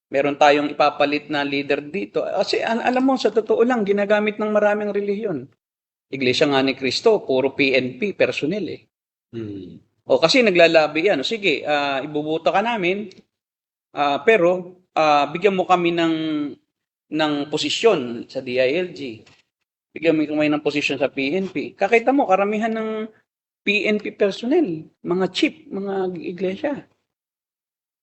Meron tayong ipapalit na leader dito. Kasi, alam mo, sa totoo lang, ginagamit ng maraming relihiyon. Iglesia nga ni Cristo, puro PNP, personnel eh. O, kasi naglalabi yan. Sige, ibubuto ka namin, pero, bigyan mo kami ng posisyon sa DILG. Bigyan mo kami ng posisyon sa PNP. Kakita mo, karamihan ng PNP personnel, mga chief, mga iglesia.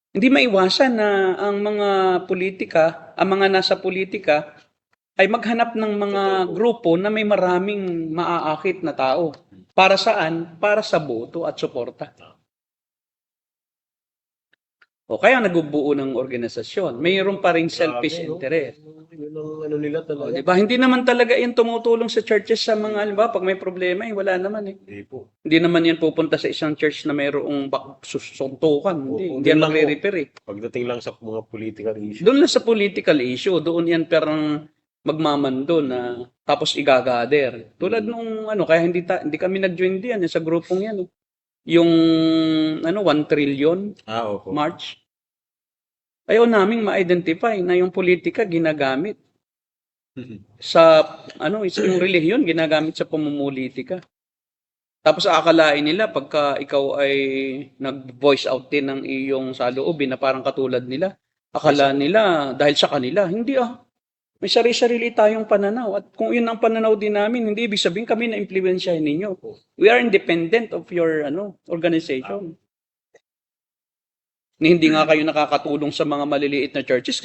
Hindi maiwasan na ang mga politika, ang mga nasa politika, ay maghanap ng mga grupo na may maraming maaakit na tao. Para saan? Para sa boto at suporta. O kaya nagubuo ng organisasyon. Mayroon pa ring selfish interest. Yun ang ano nila talaga. Diba? Hindi naman talaga yan tumutulong sa churches sa mga, halimbawa, pag may problema, wala naman eh. Hindi po. Hindi naman yan pupunta sa isang church na mayroong susuntukan. Hindi yan magre-repair eh. Pagdating lang sa mga political issue. Doon lang sa political issue, doon yan parang magmamando na tapos igagader. Tulad nung kaya hindi kami nag-join diyan sa grupong yan. yung 1 trillion Opo. march. Ayaw naming ma-identify na yung politika ginagamit sa yung relihiyon ginagamit sa pamumulitika. Tapos aakalain nila pagka ikaw ay nag-voice out din ng iyong saloobin na parang katulad nila, akala nila dahil sa kanila, hindi may sarili-sarili tayong pananaw at kung yun ang pananaw din namin, hindi ibig sabihin kami na-impluwensyahin ninyo. We are independent of your organization. Hindi nga kayo nakakatulong sa mga maliliit na churches.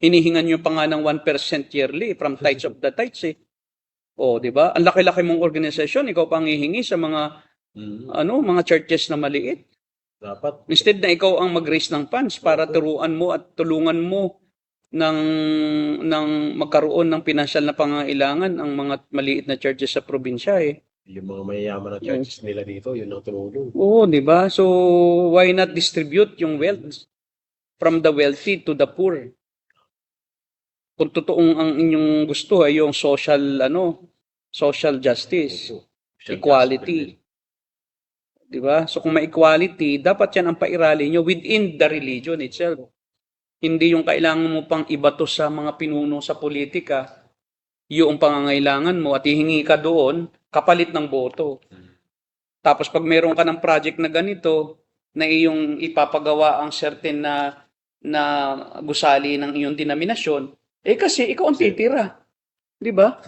Hinihingan nyo pa nga ng 1% yearly from tithes of the tithes eh. Di ba? Ang laki-laki mong organisasyon, ikaw pang hihingi sa mga mga churches na maliit. Dapat. Instead na ikaw ang mag-raise ng funds para turuan mo at tulungan mo ng magkaroon ng pinansyal na pangangailangan ang mga maliit na churches sa probinsya eh. Yung mga mayayaman na churches nila dito, yun ang tumulong. Oo, di ba? So, why not distribute yung wealth from the wealthy to the poor? Kung totoong ang inyong gusto ay yung social justice, equality. Di ba? So, kung may equality, dapat yan ang pairali nyo within the religion itself. Hindi yung kailangan mo pang ibato sa mga pinuno sa politika, yung pangangailangan mo at hihingi ka doon, kapalit ng boto. Tapos pag meron ka ng project na ganito, na iyong ipapagawa ang certain na gusali ng iyong denominasyon, kasi ikaw ang titira. Di ba?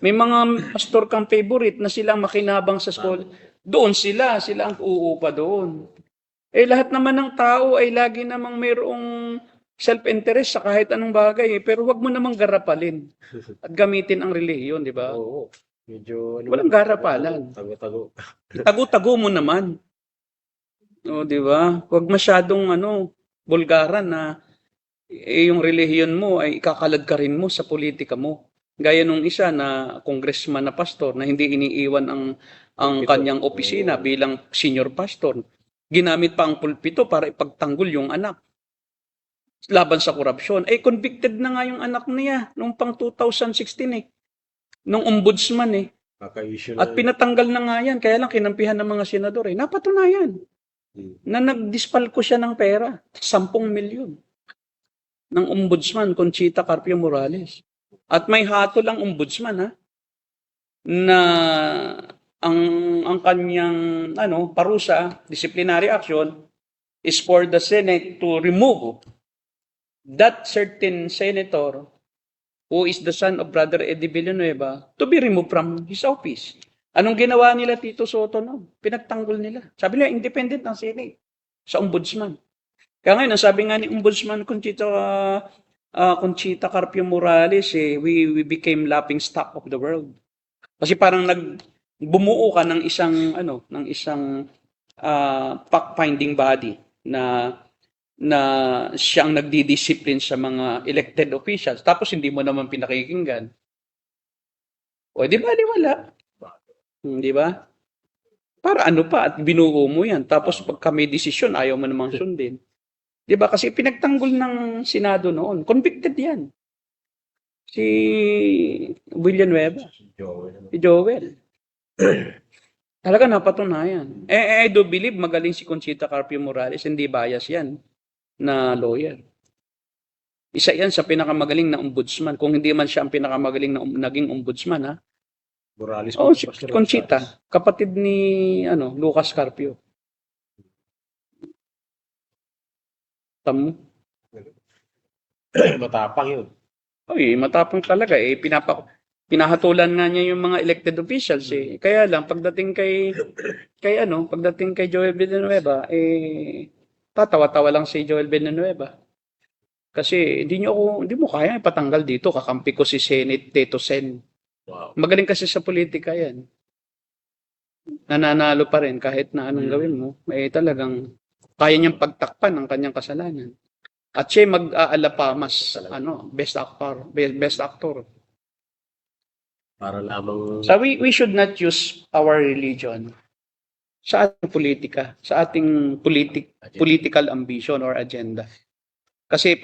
May mga pastor kang favorite na silang makinabang sa school. Doon sila ang uupa doon. Lahat naman ng tao ay lagi namang mayroong self-interest sa kahit anong bagay. Pero wag mo namang garapalin at gamitin ang relihiyon, di ba? Oo. Medyo, Walang garapalan. Tago-tago. Tago-tago mo naman. Di ba? Huwag masyadong bulgaran na yung relihiyon mo ay ikakaladkarin mo sa politika mo. Gaya nung isa na congressman na pastor na hindi iniiwan ang kanyang opisina bilang senior pastor. Ginamit pa ang pulpito para ipagtanggol yung anak. Laban sa korupsyon. Convicted na nga yung anak niya noong pang 2016 nung ombudsman Kaka-issue At pinatanggal na nga yan. Kaya lang kinampihan ng mga senador Napatunayan na nagdispalko siya ng pera. 10 milyon ng ombudsman, Conchita Carpio Morales. At may hatol ang ombudsman na ang kanyang parusa, disciplinary action is for the Senate to remove that certain senator who is the son of Brother Eddie Villanueva to be removed from his office. Anong ginawa nila Tito Soto noon? Pinagtanggol nila. Sabi nila, independent ng Senate sa ombudsman. Kaya ngayon, sabi nga ni Ombudsman Conchita Carpio Morales, we became laughing stock of the world. Kasi parang bumuo ka ng isang fact-finding body na siyang nagdidiscipline sa mga elected officials. Tapos hindi mo naman pinakikinggan. Di ba? Di wala. Di ba? Para pa at binuo mo yan. Tapos pagka may desisyon, ayaw mo namang sundin. Di ba? Kasi pinagtanggol ng Senado noon. Convicted yan. Si Villanueva. Si Joel. Talaga napatunayan. I do believe magaling si Conchita Carpio Morales. Hindi bias yan na lawyer. Isa yan sa pinakamagaling na ombudsman. Kung hindi man siya ang pinakamagaling na naging ombudsman, Morales. Si Conchita, kapatid ni Lucas Carpio. Tamo. Matapang yun. Matapang talaga. Pinahatulan nga niya yung mga elected officials Kaya lang, pagdating kay Joel Villanueva, tatawa-tawa lang si Joel Villanueva. Kasi hindi mo kaya ipatanggal dito. Kakampi ko si Senate Tito Sen. Wow. Magaling kasi sa politika yan. Nananalo pa rin kahit na anong gawin mo. Talagang kaya niyang pagtakpan ang kanyang kasalanan. At siya mag-aalapamas, best actor. Para lamang... So we should not use our religion sa ating politika, sa ating political ambition or agenda. Kasi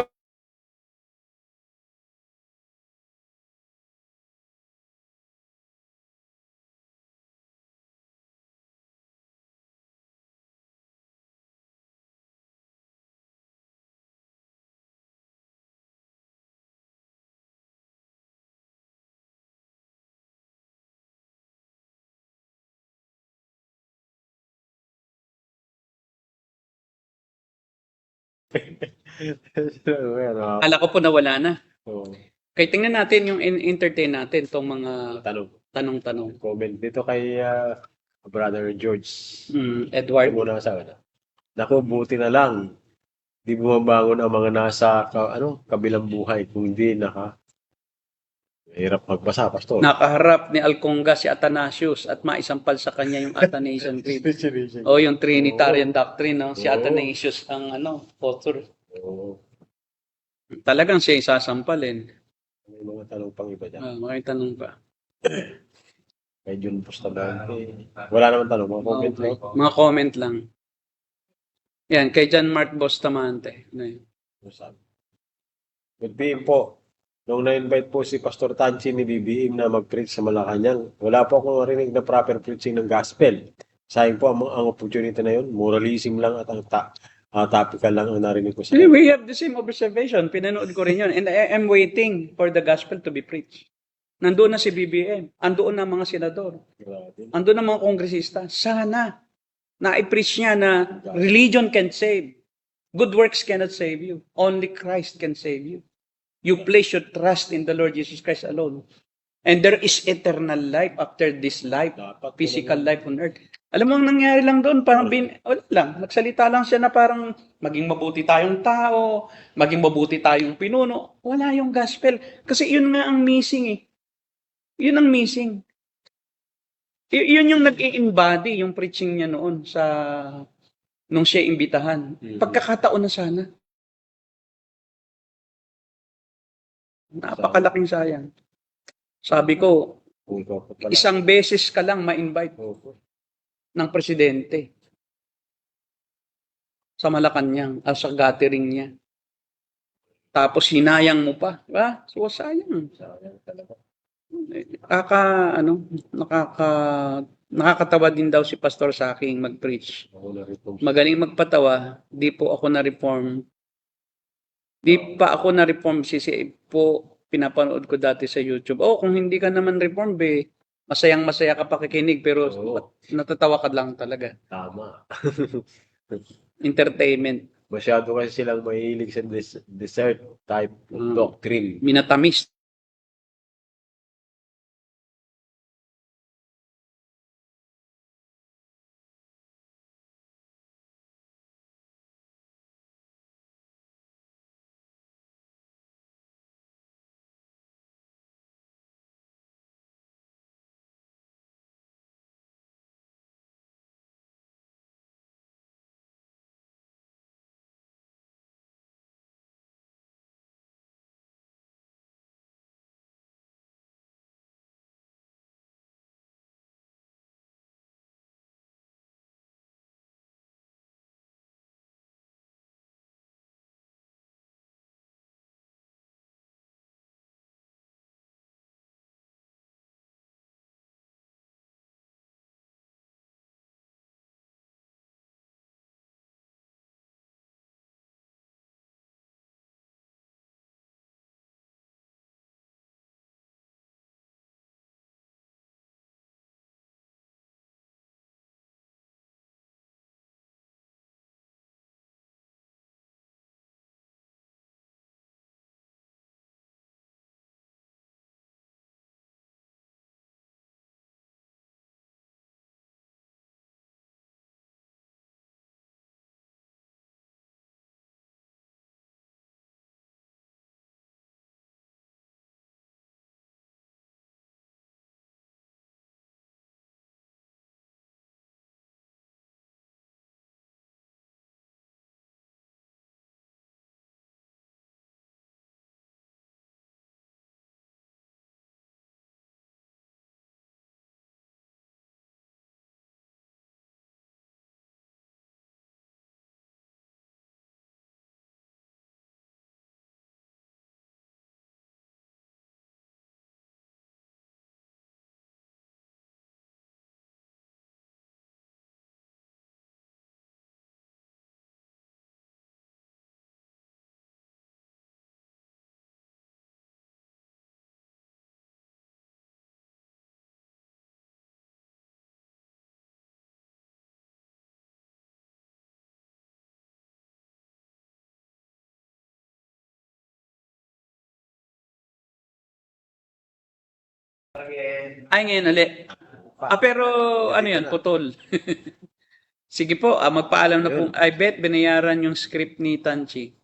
Ano, Akala ko po nawala na. oh, Kaya tingnan natin yung entertain natin tong mga tanong, tanong-tanong. comment dito kay Brother George. Edward. Muna sa ano. Naku, buti na lang. Di bumabangon ang mga nasa kabilang buhay kung hindi hirap magbasa, Pastor. Nakaharap ni Alconga si Athanasius at maisampal sa kanya yung Athanasian Creed. O yung Trinitarian Doctrine, no? Si Oo. Athanasius ang author. Oo. Talagang siya isasampalin. May mga tanong pang iba dyan. May tanong pa. Kay Jun Bustamante. Wala naman tanong, mga comment lang. Mga comment lang. Yan, kay John Mark Bustamante. Ano yun? Good day po. Nung na-invite po si Pastor Tanchi ni BBM na mag-preach sa Malacanang, wala po akong marinig na proper preaching ng gospel. Sayang po ang opportunity na yun. Moralism lang at ang topical lang ang narinig ko sa We have the same observation. Pinanood ko rin yun. And I am waiting for the gospel to be preached. Nandoon na si BBM. Andoon na mga senador. Andoon na mga kongresista. Sana na-preach niya na religion can't save. Good works cannot save you. Only Christ can save you. You place your trust in the Lord Jesus Christ alone. And there is eternal life after this life, physical life on earth. Alam mo ang nangyari lang doon, parang wala lang, nagsalita lang siya na parang maging mabuti tayong tao, maging mabuti tayong pinuno. Wala yung gospel. Kasi yun nga ang missing eh. Yun ang missing. Yun yung nag-i-embody yung preaching niya noon nung siya imbitahan. Pagkakataon na sana. Napakalaking sayang. Sabi ko, isang beses ka lang ma-invite ng presidente sa Malacanang, sa gathering niya. Tapos hinayang mo pa. Diba? So, sayang. Nakakatawa din daw si pastor sa aking mag-preach. Magaling magpatawa, di po ako na-reform. Di pa ako na-reform, po pinapanood ko dati sa YouTube. Kung hindi ka naman reform, masayang-masaya ka pakikinig, pero natatawa ka lang talaga. Tama. Entertainment. Masyado kasi silang mahilig sa dessert type of doctrine. Minatamis. Ay, ngayon ulit. Pero ano yan, putol. Sige po, magpaalam na po. I bet binayaran yung script ni Tanchi.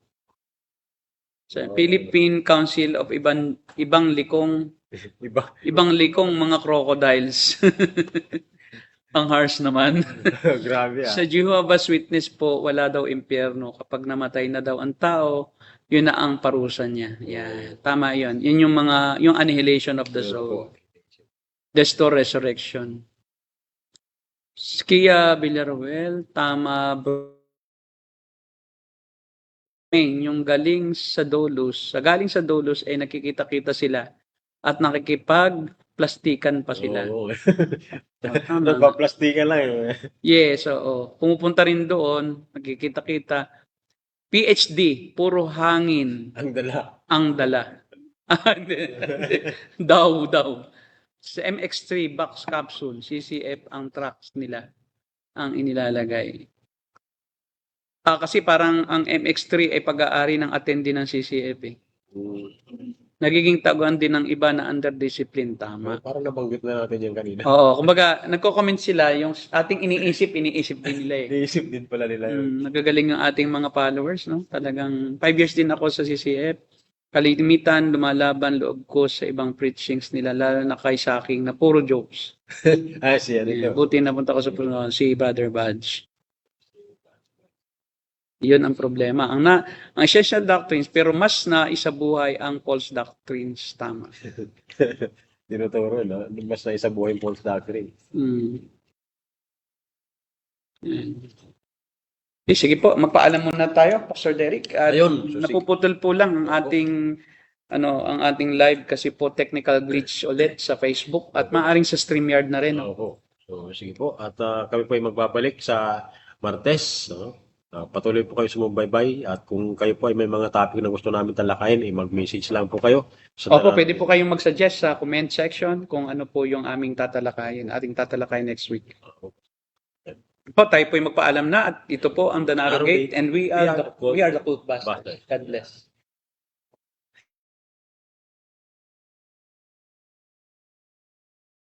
Sa Philippine Council of ibang likong mga crocodiles. Ang harsh naman. Grabe Sa Jehovah's Witness po, wala daw impyerno. Kapag namatay na daw ang tao, yun na ang parusa niya. Yeah, tama yun. Yun yung annihilation of the soul. Death to resurrection. Kia Villaruel, tama bro. Yung galing sa Dolus ay nakikita-kita sila at nakikipag-plastikan pa sila. Oo. Tama. Nagpa-plastikan lang. Yes, oo. Pumupunta rin doon, nakikita-kita. PhD, puro hangin Ang dala. ang dala. daw. Sa MX3 box capsule, CCF ang tracks nila ang inilalagay. Kasi parang ang MX3 ay pag-aari ng attendee ng CCF eh. Nagiging taguan din ng iba na under discipline, tama. Parang nabanggit na natin yan kanina. Oo, kumbaga nagko-comment sila yung ating iniisip din nila eh. Naisip din pala nila yun. Nagagaling ang ating mga followers, no? Talagang 5 years din ako sa CCF. Kalimitan, lumalaban loob ko sa ibang preachings nila, lalo na kay Saking na puro jokes. Siya rin. Buti napunta ko sa si Brother Badge. Yun ang problema. Ang essential doctrines, pero mas na isabuhay ang false doctrines. Tama. Tinuturo, no? Mas na isa buhay yung false doctrine. Sige po, magpaalam muna tayo, Pastor Derek. At Ayun, so napuputol po lang ang ating live kasi po technical glitch ulit sa Facebook at maaaring sa StreamYard na rin. Oo. So, sige po. At kami po ay magbabalik sa Martes. No? Patuloy po kayo sumubaybay at kung kayo po ay may mga topic na gusto namin talakayin, mag-message lang po kayo. Opo, pwede po kayong mag-suggest sa comment section kung ano po yung ating tatalakayin next week. Po, tayo po ay magpaalam na at ito po ang The Narrow Gate and we are the Cult Busters. God bless.